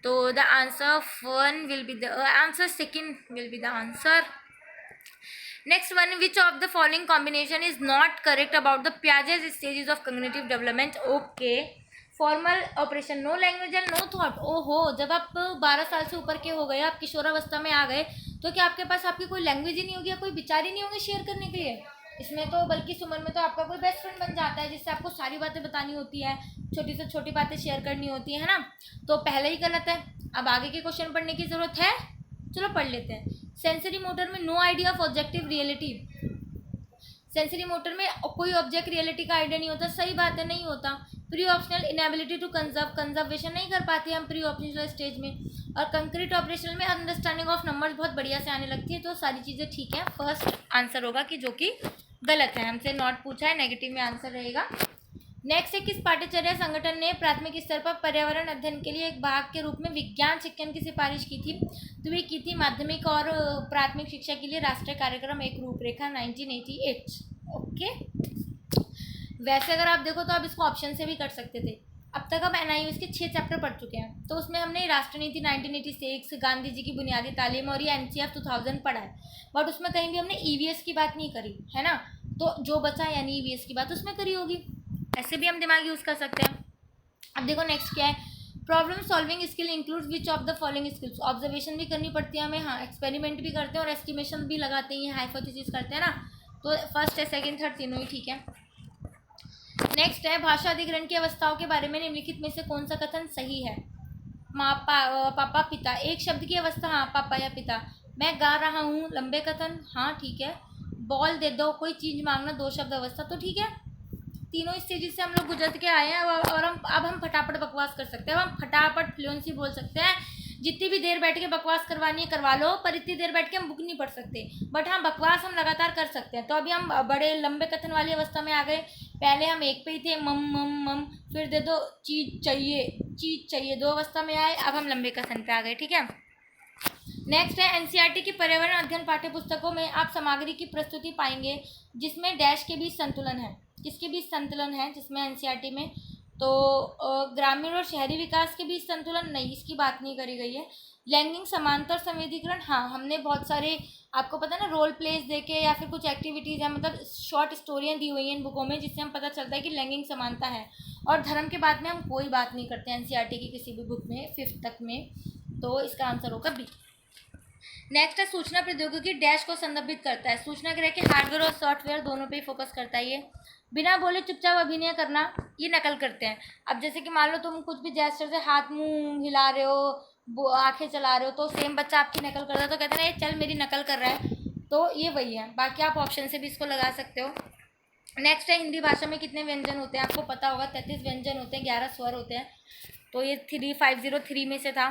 तो the answer one will be the answer, second will be the answer. Next one, which of the following combination is not correct about the Piaget's stages of cognitive development? Okay, formal operation, no language and no thought. ओहो, जब आप 12 साल से ऊपर के हो गए, आप किशोरावस्था में आ गए, तो क्या आपके पास आपकी कोई लैंग्वेज ही नहीं होगी, कोई विचार ही नहीं होंगे शेयर करने के लिए? इसमें तो बल्कि इस उम्र में तो आपका कोई बेस्ट फ्रेंड बन जाता है, जिससे आपको सारी बातें बतानी होती है, छोटी से छोटी बातें शेयर करनी होती है ना? तो पहले ही गलत है। अब आगे के क्वेश्चन पढ़ने की ज़रूरत है, चलो पढ़ लेते हैं। सेंसरी मोटर में no idea of objective reality. Sensory motor में कोई ऑब्जेक्ट रियलिटी का आइडिया नहीं होता। सही बात है, नहीं होता। Pre optional inability to conservation नहीं कर पाते हम प्री ऑप्शनल स्टेज में। और कंक्रीट ऑपरेशनल में अंडरस्टैंडिंग ऑफ नंबर्स बहुत बढ़िया से आने लगती है। तो सारी चीज़ें ठीक है। फर्स्ट आंसर होगा कि जो कि गलत है, हमसे नॉट पूछा है, नेगेटिव में आंसर रहेगा। नेक्स्ट है, किस पाठ्यचर्या संगठन ने प्राथमिक स्तर पर पर्यावरण अध्ययन के लिए एक भाग के रूप में विज्ञान शिक्षण की सिफारिश की थी? तो ये की थी माध्यमिक और प्राथमिक शिक्षा के लिए राष्ट्रीय कार्यक्रम एक रूपरेखा 1988। ओके, वैसे अगर आप देखो तो आप इसको ऑप्शन से भी कर सकते थे। अब तक हम NIOS के 6 चैप्टर पढ़ चुके हैं, तो उसमें हमने राष्ट्र नीति 1986, गांधी जी की बुनियादी तालीम और ये NCF 2000 पढ़ा है, बट उसमें कहीं भी हमने EVS की बात नहीं करी है ना। तो जो बचा यानी EVS की बात उसमें करी होगी, ऐसे भी हम दिमाग यूज़ कर सकते हैं। अब देखो नेक्स्ट क्या है, problem solving skill includes which of the following skills. Observation भी करनी पड़ती है हमें, हाँ, एक्सपेरिमेंट भी करते हैं और एस्टिमेशन भी लगाते हैं, हाइपोथेसिस करते हैं ना। तो फर्स्ट है, सेकंड, थर्ड तीनों ही ठीक है। नेक्स्ट है, भाषा अधिग्रहण की अवस्थाओं के बारे में निम्नलिखित में से कौन सा कथन सही है? पापा पिता, एक शब्द की अवस्था, हाँ, पापा या पिता। मैं गा रहा हूँ, लंबे कथन, हाँ ठीक है। बॉल दे दो, कोई चीज़ मांगना, 2 शब्द अवस्था, तो ठीक है। तीनों स्टेजेस से हम लोग गुजर के आए हैं और अब हम फटाफट बकवास कर सकते हैं। अब हम फटाफट फ्लुएंसी बोल सकते हैं। जितनी भी देर बैठ के बकवास करवानी है करवा लो, पर इतनी देर बैठ के हम बुक नहीं पढ़ सकते, बट हाँ बकवास हम लगातार कर सकते हैं। तो अभी हम बड़े लंबे कथन वाली अवस्था में आ गए। पहले हम एक पे ही थे, मम मम मम, फिर दे दो चीज चाहिए, दो अवस्था में आए। अब हम लंबे कथन पे आ गए, ठीक है। नेक्स्ट है एनसीईआरटी की पर्यावरण अध्ययन पाठ्य पुस्तकों में आप सामग्री की प्रस्तुति पाएंगे जिसमें डैश के बीच संतुलन है। किसके बीच संतुलन है जिसमें एनसीईआरटी में? तो ग्रामीण और शहरी विकास के बीच संतुलन नहीं, इसकी बात नहीं करी गई है। लैंगिक समांतर संवेदीकरण, हाँ हमने बहुत सारे आपको पता है ना रोल प्लेस देके या फिर कुछ एक्टिविटीज़ या मतलब शॉर्ट स्टोरियाँ दी हुई हैं इन बुकों में जिससे हम पता चलता है कि लैंगिक समानता है। और धर्म के बाद में हम कोई बात नहीं करते एनसीईआरटी की किसी भी बुक में 5th तक में, तो इसका आंसर होगा बी। नेक्स्ट है सूचना प्रौद्योगिकी डैश को संदर्भित करता है। सूचना ग्रह के हार्डवेयर और सॉफ्टवेयर दोनों पे ही फोकस करता है ये। बिना बोले चुपचाप अभिनय करना, ये नकल करते हैं। अब जैसे कि मान लो तुम कुछ भी जेस्चर से हाथ मुंह हिला रहे हो, आंखें चला रहे हो, तो सेम बच्चा आपकी नकल कर रहा है तो कहते हैं ये चल मेरी नकल कर रहा है, तो ये वही है। बाकी आप ऑप्शन से भी इसको लगा सकते हो। नेक्स्ट है हिंदी भाषा में कितने व्यंजन होते हैं? आपको पता होगा 33 व्यंजन होते हैं, 11 स्वर होते हैं, तो ये 3503 में से था।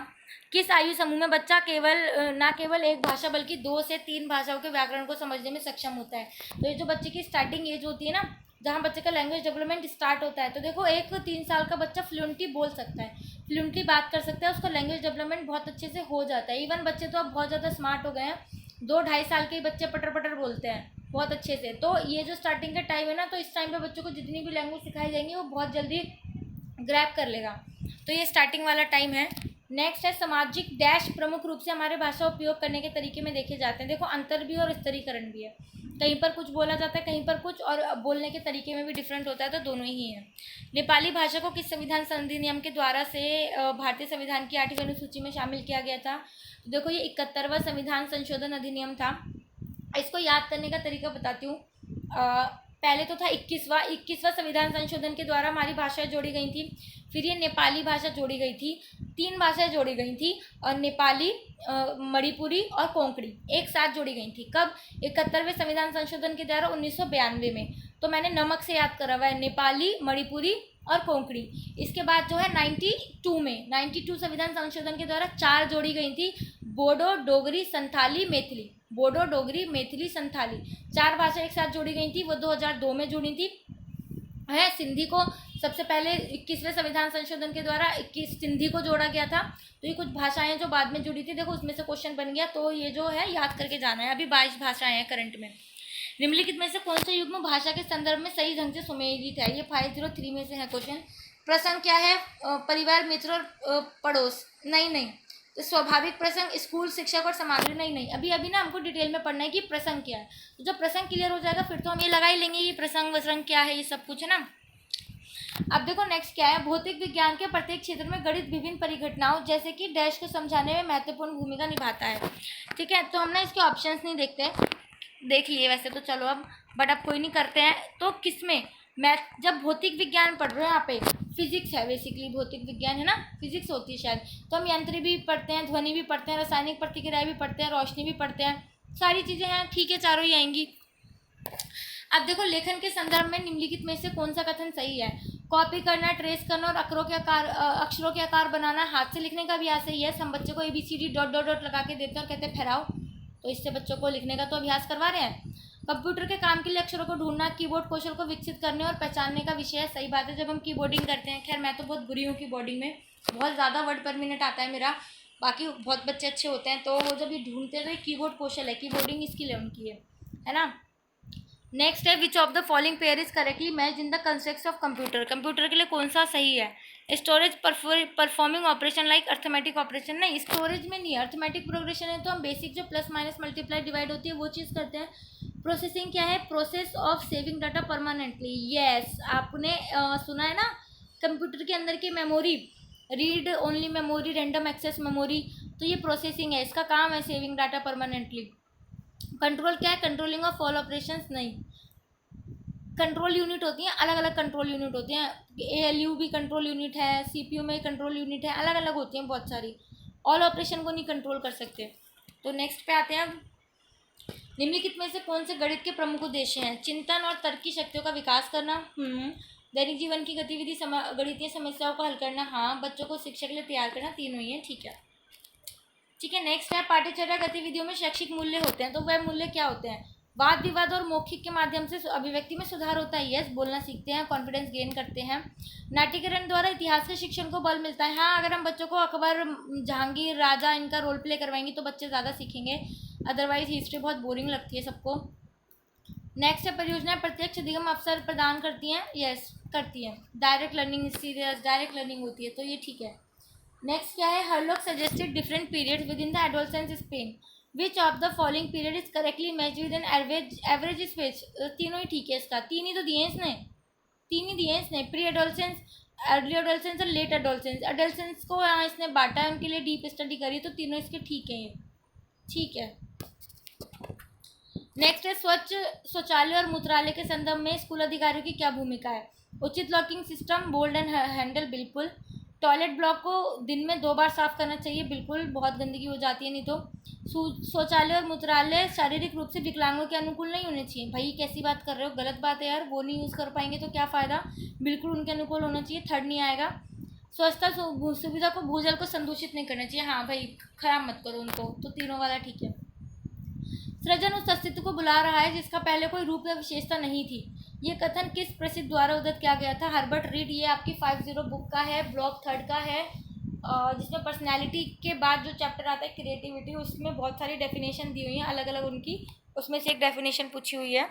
किस आयु समूह में बच्चा न केवल एक भाषा बल्कि 2 से 3 भाषाओं के व्याकरण को समझने में सक्षम होता है? तो ये जो बच्चे की स्टार्टिंग एज होती है ना, जहाँ बच्चे का लैंग्वेज डेवलपमेंट स्टार्ट होता है, तो देखो एक 3 साल का बच्चा फ्लुएंटली बोल सकता है, फ्लुएंटली बात कर सकता है, उसका लैंग्वेज डेवलपमेंट बहुत अच्छे से हो जाता है। इवन बच्चे तो अब बहुत ज़्यादा स्मार्ट हो गए हैं, 2-2.5 साल के बच्चे पटर पटर बोलते हैं बहुत अच्छे से। तो ये जो स्टार्टिंग का टाइम है ना, तो इस टाइम पे बच्चों को जितनी भी लैंग्वेज सिखाई जाएंगी वो बहुत जल्दी ग्रैब कर लेगा, तो ये स्टार्टिंग वाला टाइम है। नेक्स्ट है सामाजिक डैश प्रमुख रूप से हमारे भाषा उपयोग करने के तरीके में देखे जाते हैं। देखो अंतर भी और स्तरीकरण भी है, कहीं पर कुछ बोला जाता है कहीं पर कुछ, और बोलने के तरीके में भी डिफरेंट होता है, तो दोनों ही हैं। नेपाली भाषा को किस संविधान संधि नियम के द्वारा से भारतीय संविधान की 8वीं अनुसूची में शामिल किया गया था? तो देखो ये 71वां संविधान संशोधन अधिनियम था। इसको याद करने का तरीका बताती हूँ। पहले तो था 21वां संविधान संशोधन के द्वारा हमारी भाषाएं जोड़ी गई थी, फिर ये नेपाली भाषा जोड़ी गई थी, 3 भाषाएं जोड़ी गई थी, और नेपाली, मणिपुरी और कोंकणी एक साथ जोड़ी गई थी। कब? 71वें संविधान संशोधन के द्वारा 1992 में। तो मैंने नमक से याद करा हुआ है, नेपाली, मणिपुरी और कोंकणी। इसके बाद जो है 92 संविधान संशोधन के द्वारा 4 जोड़ी गई थी, बोडो, डोगरी, संथाली, मैथिली। बोडो, डोगरी, मैथिली, संथाली 4 भाषा एक साथ जोड़ी गई थी, वो 2002 में जुड़ी थी। है सिंधी को सबसे पहले 21वें संविधान संशोधन के द्वारा 21 सिंधी को जोड़ा गया था। तो ये कुछ भाषाएं जो बाद में जुड़ी थी, देखो उसमें से क्वेश्चन बन गया, तो ये जो है याद करके जाना है। अभी 22 भाषाएं हैं करंट में। निम्नलिखित में से कौन से युग्म भाषा के संदर्भ में सही ढंग से सुमेलित है? ये 503 में से है क्वेश्चन। प्रसंग क्या है? परिवार, मित्र और पड़ोस। नहीं। तो स्वाभाविक प्रसंग, स्कूल, शिक्षक और सामग्री। नहीं। अभी ना हमको डिटेल में पढ़ना है कि प्रसंग क्या है। तो जब प्रसंग क्लियर हो जाएगा फिर तो हम ये लगा ही लेंगे कि प्रसंग वसंग क्या है, ये सब कुछ है ना। अब देखो नेक्स्ट क्या है। भौतिक विज्ञान के प्रत्येक क्षेत्र में गणित विभिन्न परिघटनाओं जैसे कि डैश को समझाने में महत्वपूर्ण भूमिका निभाता है। ठीक है, तो हम ना इसके ऑप्शंस नहीं देखते, देख लिए वैसे तो चलो अब, बट अब कोई नहीं करते हैं। तो किसमें मैथ, जब भौतिक विज्ञान पढ़ रहे हैं यहाँ पे, फिजिक्स है बेसिकली, भौतिक विज्ञान है ना, फिजिक्स होती है शायद, तो हम यंत्र भी पढ़ते हैं, ध्वनि भी पढ़ते हैं, रासायनिक प्रतिक्रियाएं भी पढ़ते हैं, रोशनी भी पढ़ते हैं, सारी चीज़ें हैं। ठीक है, चारों ही आएंगी। अब देखो लेखन के संदर्भ में निम्नलिखित में से कौन सा कथन सही है? कॉपी करना, ट्रेस करना और अक्षरों के आकार बनाना हाथ से लिखने का भी अभ्यास है। हम बच्चों को ABCD डॉट डॉट डॉट लगा के देते हैं और कहते हैं फहराओ, तो इससे बच्चों को लिखने का तो अभ्यास करवा रहे हैं। कंप्यूटर के काम के लिए अक्षरों को ढूंढना कीबोर्ड कौशल को विकसित करने और पहचानने का विषय है। सही बात है, जब हम कीबोर्डिंग करते हैं, खैर मैं तो बहुत बुरी हूँ कीबोर्डिंग में, बहुत ज़्यादा वर्ड पर मिनट आता है मेरा, बाकी बहुत बच्चे अच्छे होते हैं, तो वो जब ये ढूंढते हैं तो ये कीबोर्ड कौशल है, कीबोर्डिंग स्किल है उनकी है ना। नेक्स्ट है which of the following pair is correctly match in the concept of computer. Computer के लिए कौन सा सही है? Storage, performing operation like arithmetic operation. नहीं, स्टोरेज में नहीं, अर्थमेटिक प्रोग्रेशन है तो हम बेसिक जो प्लस माइनस मल्टीप्लाई डिवाइड होती है वो चीज़ करते हैं। प्रोसेसिंग क्या है? Process of saving data permanently. Yes, आपने सुना है ना, कंप्यूटर के अंदर की memory, read only memory, random access memory, तो ये प्रोसेसिंग है, इसका काम है सेविंग डाटा परमानेंटली। कंट्रोल क्या है? Controlling of all operations. नहीं, कंट्रोल यूनिट होती हैं, अलग अलग कंट्रोल यूनिट होते हैं, ALU भी कंट्रोल यूनिट है, CPU में कंट्रोल यूनिट है, अलग अलग होती हैं बहुत सारी, ऑल ऑपरेशन को नहीं कंट्रोल कर सकते। तो नेक्स्ट पे आते हैं। निम्नलिखित में से कौन से गणित के प्रमुख उद्देश्य हैं? चिंतन और तर्क की शक्तियों का विकास करना, दैनिक जीवन की गतिविधि गणितीय समस्याओं को हल करना, हाँ। बच्चों को शिक्षा के लिए तैयार करना, तीनों ही है, ठीक है। ठीक है, नेक्स्ट है पाठ्यचर्या गतिविधियों में शैक्षिक मूल्य होते हैं, तो वह मूल्य क्या होते हैं? वाद विवाद और मौखिक के माध्यम से अभिव्यक्ति में सुधार होता है, यस। बोलना सीखते हैं, कॉन्फिडेंस गेन करते हैं। नाट्यकरण द्वारा इतिहास के शिक्षण को बल मिलता है, हाँ। अगर हम बच्चों को अकबर, जहांगीर, राजा इनका रोल प्ले करवाएंगे तो बच्चे ज़्यादा सीखेंगे, अदरवाइज हिस्ट्री बहुत बोरिंग लगती है सबको। नेक्स्ट है परियोजनाएं प्रत्यक्ष अधिगम अवसर प्रदान करती हैं, यस करती हैं। Direct learning, serious direct learning होती है, तो ये ठीक है। नेक्स्ट क्या है? Hurlock suggested different periods with in the adolescence Spain, which of the following period is correctly match with an average space, तीनों ही ठीक है इसका, तीन ही तो दिए इसने, तीन ही दिए इसने, प्री एडोलसेंस, अर्ली एडोलसेंस और लेट एडोलसेंस। एडोलसेंस को यहाँ इसने बांटा है, उनके लिए डीप स्टडी करी, तो तीनों इसके ठीक है, ये ठीक है। नेक्स्ट है स्वच्छ शौचालय और मूत्रालय के संदर्भ में स्कूल अधिकारियों की क्या भूमिका है? उचित locking system, bolt and handle, बिल्कुल। टॉयलेट ब्लॉक को दिन में 2 बार साफ करना चाहिए, बिल्कुल, बहुत गंदगी हो जाती है नहीं तो। शौचालय और मूत्रालय शारीरिक रूप से विकलांगों के अनुकूल नहीं होने चाहिए, भाई कैसी बात कर रहे हो, गलत बात है यार, वो नहीं यूज़ कर पाएंगे तो क्या फ़ायदा, बिल्कुल उनके अनुकूल होना चाहिए, थर्ड नहीं आएगा। स्वच्छता सुविधा को, भूजल को संदूषित नहीं करना चाहिए, हाँ भाई खराब मत करो उनको, तो तीनों वाला ठीक है। सृजन उस अस्तित्व को बुला रहा है जिसका पहले कोई रूप या विशेषता नहीं थी, ये कथन किस प्रसिद्ध द्वारा उद्धृत किया गया था? हर्बर्ट रीड, ये आपकी 50 बुक का है, ब्लॉक 3 का है, जिसमें पर्सनैलिटी के बाद जो चैप्टर आता है क्रिएटिविटी, उसमें बहुत सारी डेफिनेशन दी हुई हैं अलग अलग उनकी, उसमें से एक डेफिनेशन पूछी हुई है।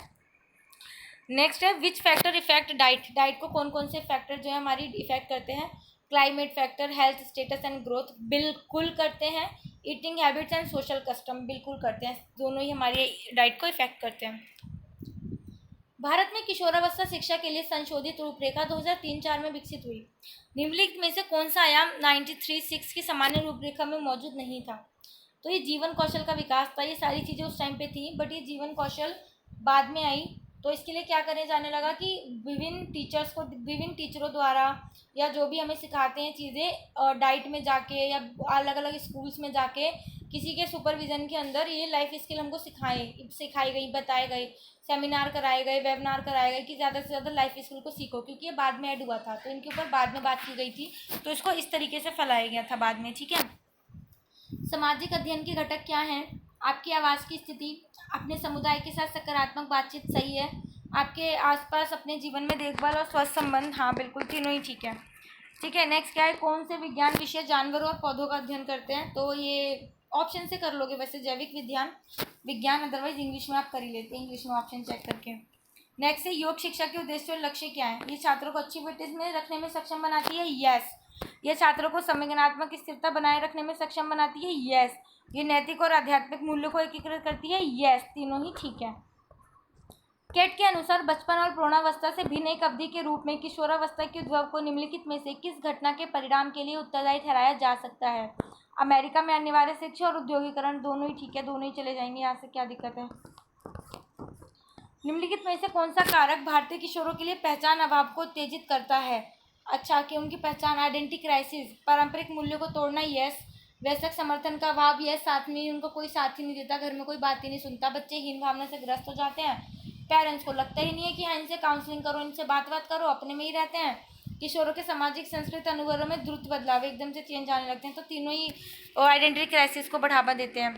नेक्स्ट है which factor effect diet, diet को कौन कौन से फैक्टर जो है हमारी इफेक्ट करते हैं? Climate factor, health status and growth, बिल्कुल करते हैं। Eating habits and social custom, बिल्कुल करते हैं, दोनों ही हमारी डाइट को इफेक्ट करते हैं। भारत में किशोरावस्था शिक्षा के लिए संशोधित रूपरेखा 2003-4 में विकसित हुई, निम्नलिखित में से कौन सा आयाम 93-6 की सामान्य रूपरेखा में मौजूद नहीं था? तो ये जीवन कौशल का विकास था, ये सारी चीज़ें उस टाइम पे थी, बट ये जीवन कौशल बाद में आई, तो इसके लिए क्या करने जाने लगा कि विभिन्न टीचरों द्वारा या जो भी हमें सिखाते हैं चीज़ें, डाइट में जाके या अलग अलग स्कूल्स में जाके किसी के सुपरविज़न के अंदर ये लाइफ स्किल हमको सिखाई गई, बताए गए, सेमिनार कराए गए, वेबिनार कराए गए कि ज़्यादा से ज़्यादा लाइफ स्किल को सीखो, क्योंकि ये बाद में ऐड हुआ था, तो इनके ऊपर बाद में बात की गई थी, तो इसको इस तरीके से फैलाया गया था बाद में, ठीक है। सामाजिक अध्ययन के घटक क्या हैं? आपकी आवास की स्थिति, अपने समुदाय के साथ सकारात्मक बातचीत, सही है। आपके आसपास अपने जीवन में देखभाल और स्वस्थ संबंध, हाँ बिल्कुल, तीनों ही ठीक है। ठीक है, नेक्स्ट क्या है? कौन से विज्ञान विषय जानवरों और पौधों का अध्ययन करते हैं? तो ये ऑप्शन से कर लोगे वैसे, जैविक विज्ञान, अदरवाइज इंग्लिश में आप कर ही लेते हैं, इंग्लिश में ऑप्शन चेक करके। नेक्स्ट है योग शिक्षा के उद्देश्य और लक्ष्य क्या है? ये छात्रों को अच्छी फिटनेस में रखने में सक्षम बनाती है, यस। ये छात्रों को संवेदनात्मक स्थिरता बनाए रखने में सक्षम बनाती है, यस। ये नैतिक और आध्यात्मिक मूल्यों को एकीकृत करती है, यस, तीनों ही ठीक है। केट के अनुसार बचपन और प्रौढ़ावस्था से भिन्न एक अवधि के रूप में किशोरावस्था के उद्भव को निम्नलिखित में से किस घटना के परिणाम के लिए उत्तरदायी ठहराया जा सकता है? अमेरिका में अनिवार्य शिक्षा और उद्योगीकरण, दोनों ही ठीक है, दोनों ही चले जाएंगे, यहाँ से क्या दिक्कत है। निम्नलिखित में से कौन सा कारक भारतीय किशोरों के लिए पहचान अभाव को उत्तेजित करता है? अच्छा, कि उनकी पहचान, आइडेंटिटी क्राइसिस, पारंपरिक मूल्यों को तोड़ना, यस। वैश्विक समर्थन का अभाव, यस। साथ में उनको कोई साथ ही नहीं देता, घर में कोई बात ही नहीं सुनता, बच्चे हीन भावना से ग्रस्त हो जाते हैं, पेरेंट्स को लगता ही नहीं है कि हाँ इनसे काउंसलिंग करो, इनसे बात करो, अपने में ही रहते हैं। किशोरों के सामाजिक संस्कृत अनुभवों में द्रुत बदलाव, एकदम से चेंज आने लगते हैं, तो तीनों ही आइडेंटिटी क्राइसिस को बढ़ावा देते हैं।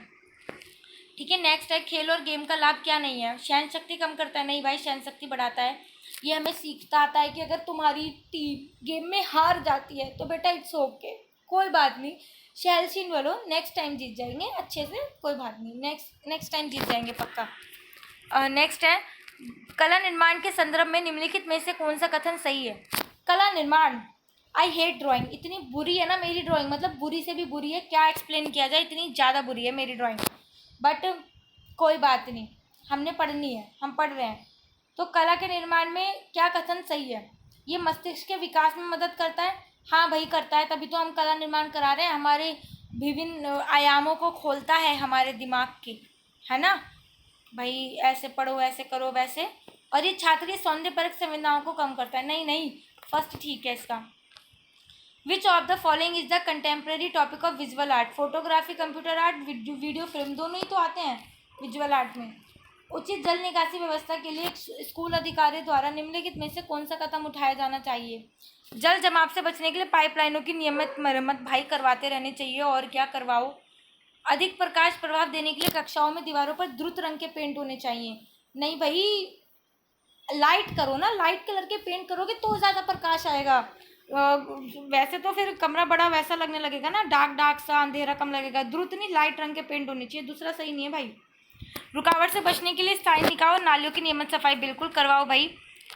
ठीक है, नेक्स्ट है खेल और गेम का लाभ क्या नहीं है? सहन शक्ति कम करता है, नहीं भाई, सहन शक्ति बढ़ाता है। ये हमें सीखता आता है कि अगर तुम्हारी टीम गेम में हार जाती है तो बेटा इट्स ओके, कोई बात नहीं, सहनशील बोलो, नेक्स्ट टाइम जीत जाएंगे अच्छे से, कोई बात नहीं, नेक्स्ट टाइम जीत जाएंगे पक्का। नेक्स्ट है कला निर्माण के संदर्भ में निम्नलिखित में से कौन सा कथन सही है? कला निर्माण, आई हेट ड्राइंग, इतनी बुरी है ना मेरी ड्राइंग, मतलब बुरी से भी बुरी है, क्या एक्सप्लेन किया जाए, इतनी ज़्यादा बुरी है मेरी ड्राइंग, बट कोई बात नहीं, हमने पढ़नी है, हम पढ़ रहे हैं। तो कला के निर्माण में क्या कथन सही है? ये मस्तिष्क के विकास में मदद करता है, हाँ भाई करता है, तभी तो हम कला निर्माण करा रहे हैं, हमारे विभिन्न आयामों को खोलता है हमारे दिमाग के, है ना भाई, ऐसे पढ़ो, ऐसे करो, वैसे। और ये छात्र की सौंदर्यपरक संवेदनाओं को कम करता है, नहीं, फर्स्ट ठीक है इसका। विच of the following is the contemporary topic of visual art? Photography, computer art, video film, दोनों ही तो आते हैं विजुअल आर्ट में। उचित जल निकासी व्यवस्था के लिए स्कूल अधिकारियों द्वारा निम्नलिखित में से कौन सा कदम उठाया जाना चाहिए? जल जमाव से बचने के लिए पाइपलाइनों की नियमित मरम्मत भाई करवाते रहने चाहिए, और क्या करवाओ। अधिक प्रकाश प्रभाव देने के लिए कक्षाओं में दीवारों पर द्रुत रंग के पेंट होने चाहिए। नहीं भाई, लाइट करो ना, लाइट कलर के पेंट करोगे तो ज़्यादा प्रकाश आएगा। वैसे तो फिर कमरा बड़ा वैसा लगने लगेगा ना, डार्क डार्क सा, अंधेरा कम लगेगा। द्रुत नहीं, लाइट रंग के पेंट होने चाहिए। दूसरा सही नहीं है भाई। रुकावट से बचने के लिए स्थायी निकाह और नालियों की नियमित सफाई बिल्कुल करवाओ भाई।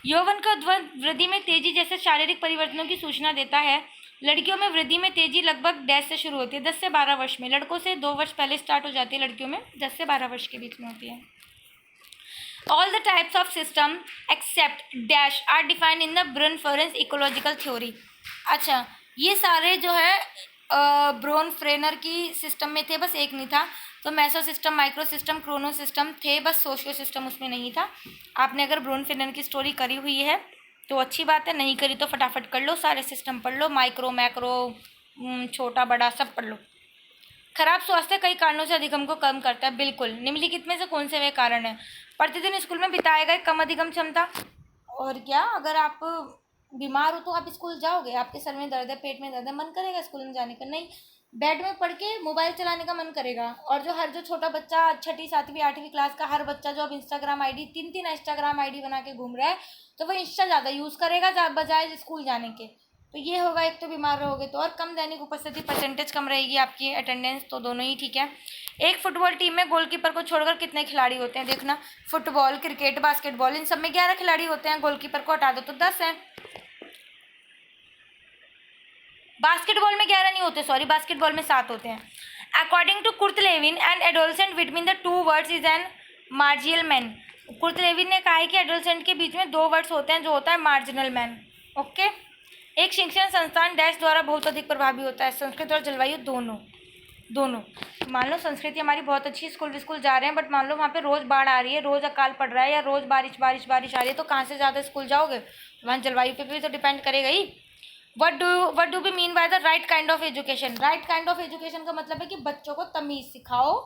यौवन का वृद्धि में तेजी जैसे शारीरिक परिवर्तनों की सूचना देता है। लड़कियों में वृद्धि में तेजी लगभग 10 से शुरू होती है, 10 से 12 वर्ष में। लड़कों से 2 वर्ष पहले स्टार्ट हो जाती है, लड़कियों में 10 से 12 वर्ष के बीच में होती है। All the types of system except dash are defined in the Brun-Ferenc ecological theory। अच्छा, ये सारे जो है ब्रोन फ्रेनर की सिस्टम में थे, बस एक नहीं था। तो meso system, micro system, Chrono system थे, बस सोशियो सिस्टम उसमें नहीं था। आपने अगर ब्रोन फ्रेनर की स्टोरी करी हुई है तो अच्छी बात है, नहीं करी तो फटाफट कर लो, सारे सिस्टम पढ़ लो, माइक्रो मैक्रो छोटा बड़ा सब पढ़ लो। खराब स्वास्थ्य कई कारणों से अधिगम को कम करता है, बिल्कुल। निम्नलिखित में से कौन से वे कारण हैं? प्रतिदिन स्कूल में बिताए गए कम अधिगम क्षमता। और क्या, अगर आप बीमार हो तो आप स्कूल जाओगे? आपके सर में दर्द है, पेट में दर्द है, मन करेगा स्कूल में जाने का? नहीं। बेड में पढ़ के मोबाइल चलाने का मन करेगा। और जो छोटा बच्चा 6ठी 7वीं 8वीं क्लास का हर बच्चा जो अब इंस्टाग्राम आईडी 3 इंस्टाग्राम आईडी बना के घूम रहा है, तो वो इंस्टा ज़्यादा यूज़ करेगा बजाय स्कूल जाने के। तो ये होगा, एक तो बीमार रहोगे तो, और कम दैनिक उपस्थिति, परसेंटेज कम रहेगी आपकी अटेंडेंस, तो दोनों ही ठीक है। एक फुटबॉल टीम में गोलकीपर को छोड़कर कितने खिलाड़ी होते हैं? देखना, फुटबॉल, क्रिकेट, बास्केटबॉल, इन सब में 11 खिलाड़ी होते हैं, गोलकीपर को हटा दो तो 10 हैं। बास्केटबॉल में 11 नहीं होते, सॉरी, बास्केटबॉल में 7 होते हैं। According to Kurt Lewin, an adolescent between the 2 words is an marginal man. Kurt Lewin ने कहा है कि एडोलसेंट के बीच में 2 वर्ड्स होते हैं, जो होता है मार्जिनल मैन। ओके। एक शिक्षण संस्थान डैश द्वारा बहुत अधिक प्रभावी होता है, संस्कृति और जलवायु दोनों। मान लो संस्कृति हमारी बहुत अच्छी, स्कूल जा रहे हैं, बट मान लो वहाँ पे रोज़ बाढ़ आ रही है, रोज़ अकाल पड़ रहा है, या रोज़ बारिश आ रही है, तो कहाँ से ज़्यादा स्कूल जाओगे? वहाँ जलवायु पे भी तो डिपेंड करेगा ही। What do be mean by the right kind of education? Right kind of education का मतलब है कि बच्चों को तमीज़ सिखाओ,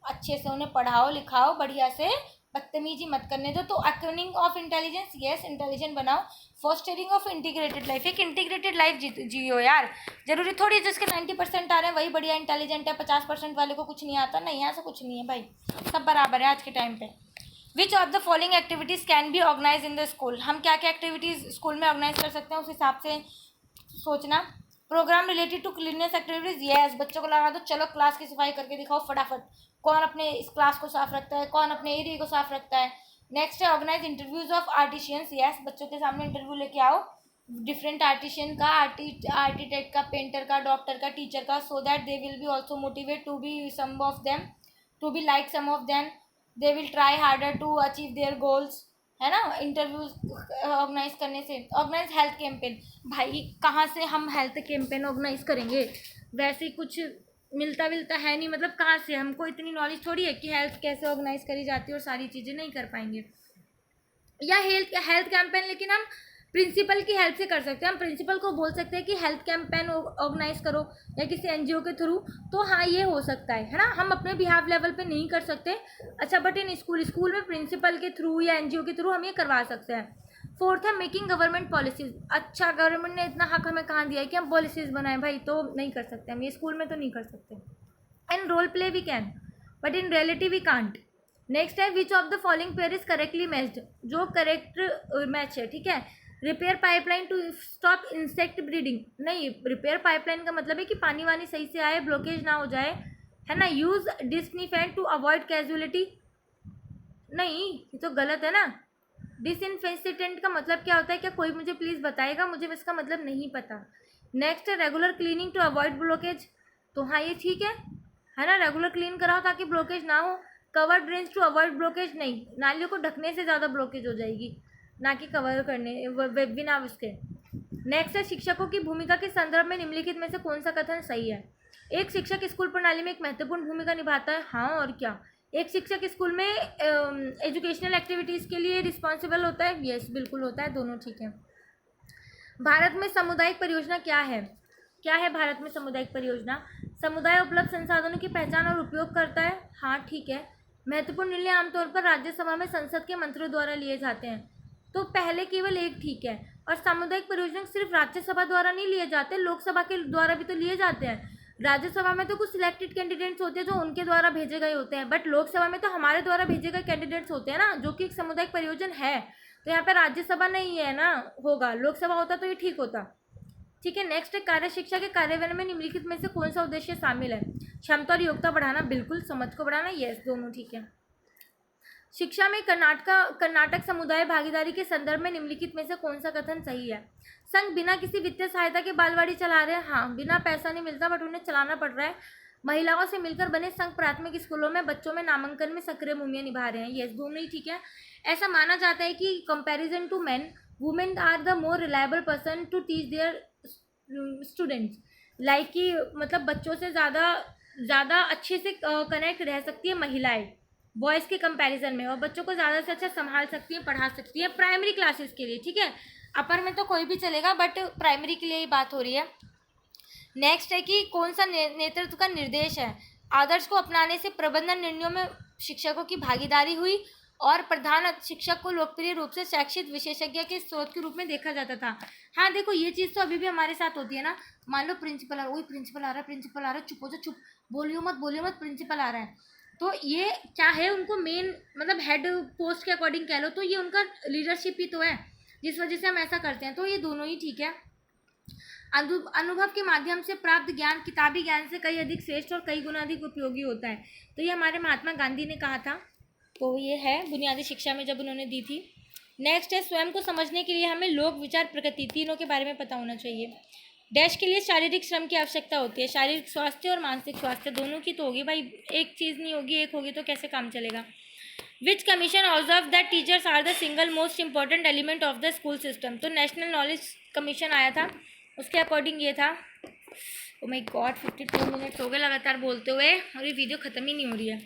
अच्छे से उन्हें पढ़ाओ लिखाओ, बढ़िया से, बदतमीजी मत करने दो। तो अकर्निंग ऑफ इंटेलिजेंस, यस, इंटेलिजेंट बनाओ। फॉस्टरिंग ऑफ इंटीग्रेटेड लाइफ, एक इंटीग्रेटेड लाइफ जियो यार। जरूरी थोड़ी जिसके 90% आ रहे हैं वही बढ़िया इंटेलिजेंट है, 50% वाले को कुछ नहीं आता। नहीं, ऐसा कुछ नहीं है भाई, सब बराबर है आज के टाइम पे। Which of the following activities can be organize in the school? हम क्या क्या एक्टिविटीज़ स्कूल में ऑर्गेनाइज कर सकते हैं, उस हिसाब से सोचना। Program related to cleanness activities, yes, बच्चों को लगा दो, चलो क्लास की सफाई करके दिखाओ फटाफट। कौन अपने इस क्लास को साफ रखता है, कौन अपने एरिया को साफ रखता है। नेक्स्ट है organize interviews of artisans, yes, बच्चों के सामने इंटरव्यू लेके आओ डिफरेंट आर्टिशियन का, आर्किटेक्ट का, पेंटर का, डॉक्टर का, टीचर का, so that they will be also motivate to be some of them, to be like some of them, they will try harder to achieve their goals, है ना। Interviews organise करने से। Organise health campaign, भाई कहाँ से हम health campaign organise करेंगे? वैसे कुछ मिलता है नहीं, मतलब कहाँ से, हमको इतनी नॉलेज थोड़ी है कि हेल्थ कैसे ऑर्गेनाइज करी जाती है, और सारी चीज़ें नहीं कर पाएंगे। या हेल्थ कैंपेन लेकिन हम प्रिंसिपल की हेल्प से कर सकते हैं। हम प्रिंसिपल को बोल सकते हैं कि हेल्थ कैंपेन ऑर्गेनाइज करो, या किसी एनजीओ के थ्रू, तो हाँ ये हो सकता है ना। हम अपने बिहाफ लेवल पे नहीं कर सकते, अच्छा, बट इन स्कूल में प्रिंसिपल के थ्रू या एनजीओ के थ्रू हम ये करवा सकते हैं। फोर्थ है मेकिंग गवर्नमेंट पॉलिसीज। अच्छा, गवर्नमेंट ने इतना हक हमें कहाँ दिया है कि हम पॉलिसीज बनाएं? भाई तो नहीं कर सकते हम ये, स्कूल में तो नहीं कर सकते। In role play we can, but in reality we can't. Next है which of the following pair is correctly matched, जो करेक्ट मैच है, ठीक है। Repair pipeline to stop insect breeding, नहीं, रिपेयर पाइपलाइन का मतलब है कि पानी वानी सही से आए, ब्लॉकेज ना हो जाए, है ना। Use disinfectant to avoid casualty, नहीं, ये तो गलत है ना। डिसइंफेक्टेंट का मतलब क्या होता है? क्या कोई मुझे प्लीज़ बताएगा? मुझे इसका मतलब नहीं पता। नेक्स्ट है regular cleaning to avoid blockage, तो हाँ ये ठीक है ना, रेगुलर क्लीन कराओ ताकि ब्लॉकेज ना हो। Cover drains to avoid blockage, नहीं, नालियों को ढकने से ज़्यादा ब्लॉकेज हो जाएगी, ना कि कवर करने बिना उसके। नेक्स्ट है शिक्षकों की भूमिका के संदर्भ में निम्नलिखित में से कौन सा कथन सही है? एक शिक्षक स्कूल प्रणाली में एक महत्वपूर्ण भूमिका निभाता है, हाँ, और क्या। एक शिक्षक स्कूल में एजुकेशनल एक्टिविटीज़ के लिए रिस्पॉन्सिबल होता है, यस, बिल्कुल होता है, दोनों ठीक है। भारत में सामुदायिक परियोजना क्या है? भारत में सामुदायिक परियोजना? समुदाय उपलब्ध संसाधनों की पहचान और उपयोग करता है, हाँ ठीक है। महत्वपूर्ण निर्णय आमतौर पर राज्यसभा में संसद के मंत्रियों द्वारा लिए जाते हैं। तो पहले केवल एक ठीक है। और सामुदायिक परियोजना सिर्फ राज्यसभा द्वारा नहीं लिए जाते, लोकसभा के द्वारा भी तो लिए जाते हैं। राज्यसभा में तो कुछ सिलेक्टेड कैंडिडेट्स होते हैं जो उनके द्वारा भेजे गए होते हैं, बट लोकसभा में तो हमारे द्वारा भेजे गए कैंडिडेट्स होते हैं ना, जो कि एक सामुदायिक परियोजना है। तो यहाँ पे राज्यसभा नहीं है ना, होगा लोकसभा होता तो ये ठीक होता। ठीक है, नेक्स्ट है कार्य शिक्षा के कार्यान्वयन में निम्नलिखित में से कौन सा उद्देश्य शामिल है? क्षमता और योग्यता बढ़ाना, बिल्कुल। समझ को बढ़ाना, यस, दोनों ठीक है। शिक्षा में कर्नाटक समुदाय भागीदारी के संदर्भ में निम्नलिखित में से कौन सा कथन सही है? संघ बिना किसी वित्तीय सहायता के बालवाड़ी चला रहे हैं। हाँ, बिना पैसा नहीं मिलता बट उन्हें चलाना पड़ रहा है। महिलाओं से मिलकर बने संघ प्राथमिक स्कूलों में बच्चों में नामांकन में सक्रिय भूमिका निभा रहे हैं। यस, दोनों ही ठीक है। ऐसा माना जाता है कि comparison to men, women are the more reliable person to teach their students. Like कि मतलब बच्चों से ज़्यादा अच्छे से कनेक्ट रह सकती है महिलाएं बॉयज़ के कंपैरिजन में, और बच्चों को ज़्यादा से अच्छा संभाल सकती है, पढ़ा सकती है प्राइमरी क्लासेस के लिए। ठीक है, अपर में तो कोई भी चलेगा बट प्राइमरी के लिए ही बात हो रही है। नेक्स्ट है कि कौन सा नेतृत्व का निर्देश है? आदर्श को अपनाने से प्रबंधन निर्णयों में शिक्षकों की भागीदारी हुई और प्रधान शिक्षक को लोकप्रिय रूप से शैक्षिक विशेषज्ञ के स्रोत के रूप में देखा जाता था। हाँ देखो, ये चीज़ तो अभी भी हमारे साथ होती है ना। मान लो प्रिंसिपल आ रहा है, वही प्रिंसिपल आ रहा है, चुप हो जाओ, चुप, बोलियो मत, प्रिंसिपल आ रहा है। तो ये क्या है, उनको मेन मतलब हेड पोस्ट के अकॉर्डिंग कह लो तो ये उनका लीडरशिप ही तो है, जिस वजह से हम ऐसा करते हैं। तो ये दोनों ही ठीक है। अनुभव के माध्यम से प्राप्त ज्ञान किताबी ज्ञान से कई अधिक श्रेष्ठ और कई गुना अधिक उपयोगी होता है। तो ये हमारे महात्मा गांधी ने कहा था। तो ये है बुनियादी शिक्षा में जब उन्होंने दी थी। नेक्स्ट है स्वयं को समझने के लिए हमें लोक, विचार, प्रकृति तीनों के बारे में पता होना चाहिए। डैश के लिए शारीरिक श्रम की आवश्यकता होती है। शारीरिक स्वास्थ्य और मानसिक स्वास्थ्य दोनों की तो होगी भाई, एक चीज़ नहीं होगी, एक होगी तो कैसे काम चलेगा। Which commission observe that teachers are the single most important element of the school system. तो नेशनल नॉलेज कमीशन आया था, उसके अकॉर्डिंग ये था। ओ माय गॉड, 52 मिनट्स हो गए लगातार बोलते हुए और ये वीडियो ख़त्म ही नहीं हो रही है।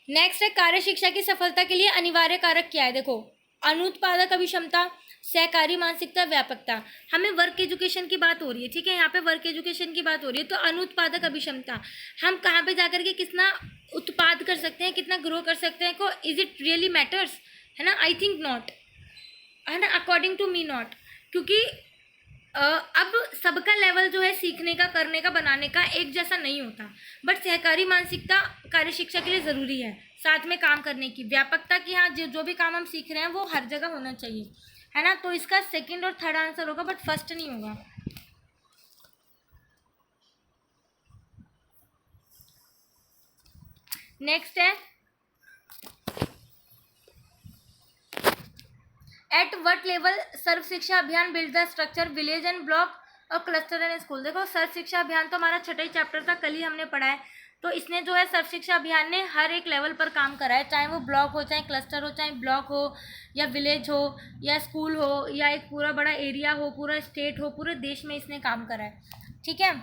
नेक्स्ट है कार्य शिक्षा की सफलता के लिए अनिवार्य कारक क्या है? देखो, अनुत्पादक अभिक्षमता, सहकारी मानसिकता, व्यापकता। हमें वर्क एजुकेशन की बात हो रही है, ठीक है, यहाँ पे वर्क एजुकेशन की बात हो रही है। तो अनुत्पादक अभिक्षमता, हम कहाँ पे जाकर के कितना उत्पाद कर सकते हैं, कितना ग्रो कर सकते हैं, को इज इट रियली मैटर्स, है ना? आई थिंक नॉट, है ना, अकॉर्डिंग टू मी नॉट। क्योंकि अब सबका लेवल जो है सीखने का, करने का, बनाने का एक जैसा नहीं होता। बट सहकारी मानसिकता कार्य शिक्षा के लिए ज़रूरी है, साथ में काम करने की। व्यापकता की, हाँ, जो भी काम हम सीख रहे हैं वो हर जगह होना चाहिए, है ना? तो इसका सेकंड और थर्ड आंसर होगा बट फर्स्ट नहीं होगा। नेक्स्ट है एट व्हाट लेवल सर्व शिक्षा अभियान build the structure village and block और क्लस्टर एंड स्कूल। देखो, सर्व शिक्षा अभियान तो हमारा छठा ही चैप्टर था, कल ही हमने पढ़ा है। तो इसने जो है सर्व शिक्षा अभियान ने हर एक लेवल पर काम करा है, चाहे वो ब्लॉक हो, चाहे क्लस्टर हो, चाहे ब्लॉक हो या विलेज हो या स्कूल हो या एक पूरा बड़ा एरिया हो, पूरा स्टेट हो, पूरे देश में इसने काम करा है। ठीक है,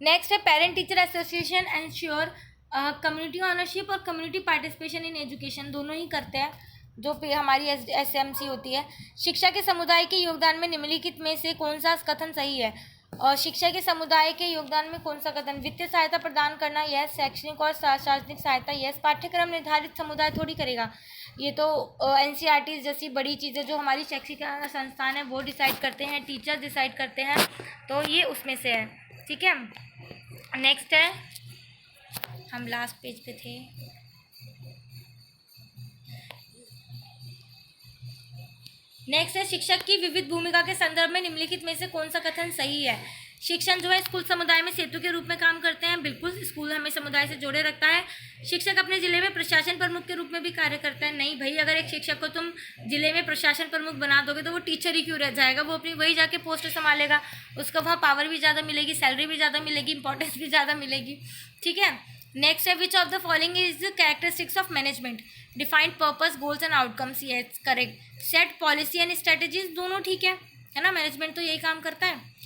नेक्स्ट है parent teacher association ensure community ownership और कम्युनिटी पार्टिसिपेशन इन एजुकेशन, दोनों ही करते हैं जो हमारी एसएमसी होती है। शिक्षा के समुदाय के योगदान में निम्नलिखित में से कौन सा कथन सही है? और शिक्षा के समुदाय के योगदान में कौन सा कथन? वित्तीय सहायता प्रदान करना, यस। शैक्षणिक और शासनिक सहायता, यस। पाठ्यक्रम निर्धारित समुदाय थोड़ी करेगा, ये तो एनसीईआरटी जैसी बड़ी चीज़ें जो हमारी शैक्षिक संस्थान है वो डिसाइड करते हैं, टीचर डिसाइड करते हैं, तो ये उसमें से है। ठीक है, नेक्स्ट है, हम लास्ट पेज पे थे। नेक्स्ट है शिक्षक की विविध भूमिका के संदर्भ में निम्नलिखित में से कौन सा कथन सही है? शिक्षक जो है स्कूल समुदाय में सेतु के रूप में काम करते हैं, बिल्कुल, स्कूल हमें समुदाय से जोड़े रखता है। शिक्षक अपने जिले में प्रशासन प्रमुख के रूप में भी कार्य करता है। नहीं भाई, अगर एक शिक्षक को तुम जिले में प्रशासन प्रमुख बना दोगे तो वो टीचर ही क्यों रह जाएगा, वो अपनी वही जाके पोस्ट संभालेगा, उसको वहाँ पावर भी ज़्यादा मिलेगी, सैलरी भी ज़्यादा मिलेगी, इंपॉर्टेंस भी ज़्यादा मिलेगी। ठीक है, नेक्स्ट है which of the following is characteristics of management? Defined purpose, goals and outcomes, yes correct. Set policy and strategies, दोनों ठीक है ना, मैनेजमेंट तो यही काम करता है।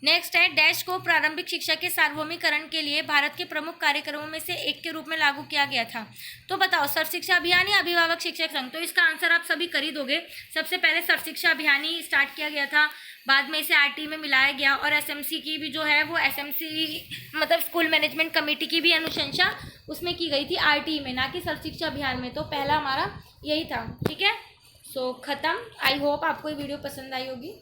नेक्स्ट है, डैश को प्रारंभिक शिक्षा के सार्वभौमिकरण के लिए भारत के प्रमुख कार्यक्रमों में से एक के रूप में लागू किया गया था। तो बताओ, सर्व शिक्षा अभियान या अभिभावक शिक्षक संघ? तो इसका आंसर आप सभी कर ही दोगे। सबसे पहले सर्व शिक्षा अभियान ही स्टार्ट किया गया था, बाद में इसे आरटी में मिलाया गया, और एसएमसी की भी जो है वो एसएमसी मतलब स्कूल मैनेजमेंट कमेटी की भी अनुशंसा उसमें की गई थी, आरटी में, ना कि सर्व शिक्षा अभियान में। तो पहला हमारा यही था। ठीक है, सो खत्म। आई होप आपको ये वीडियो पसंद आई होगी।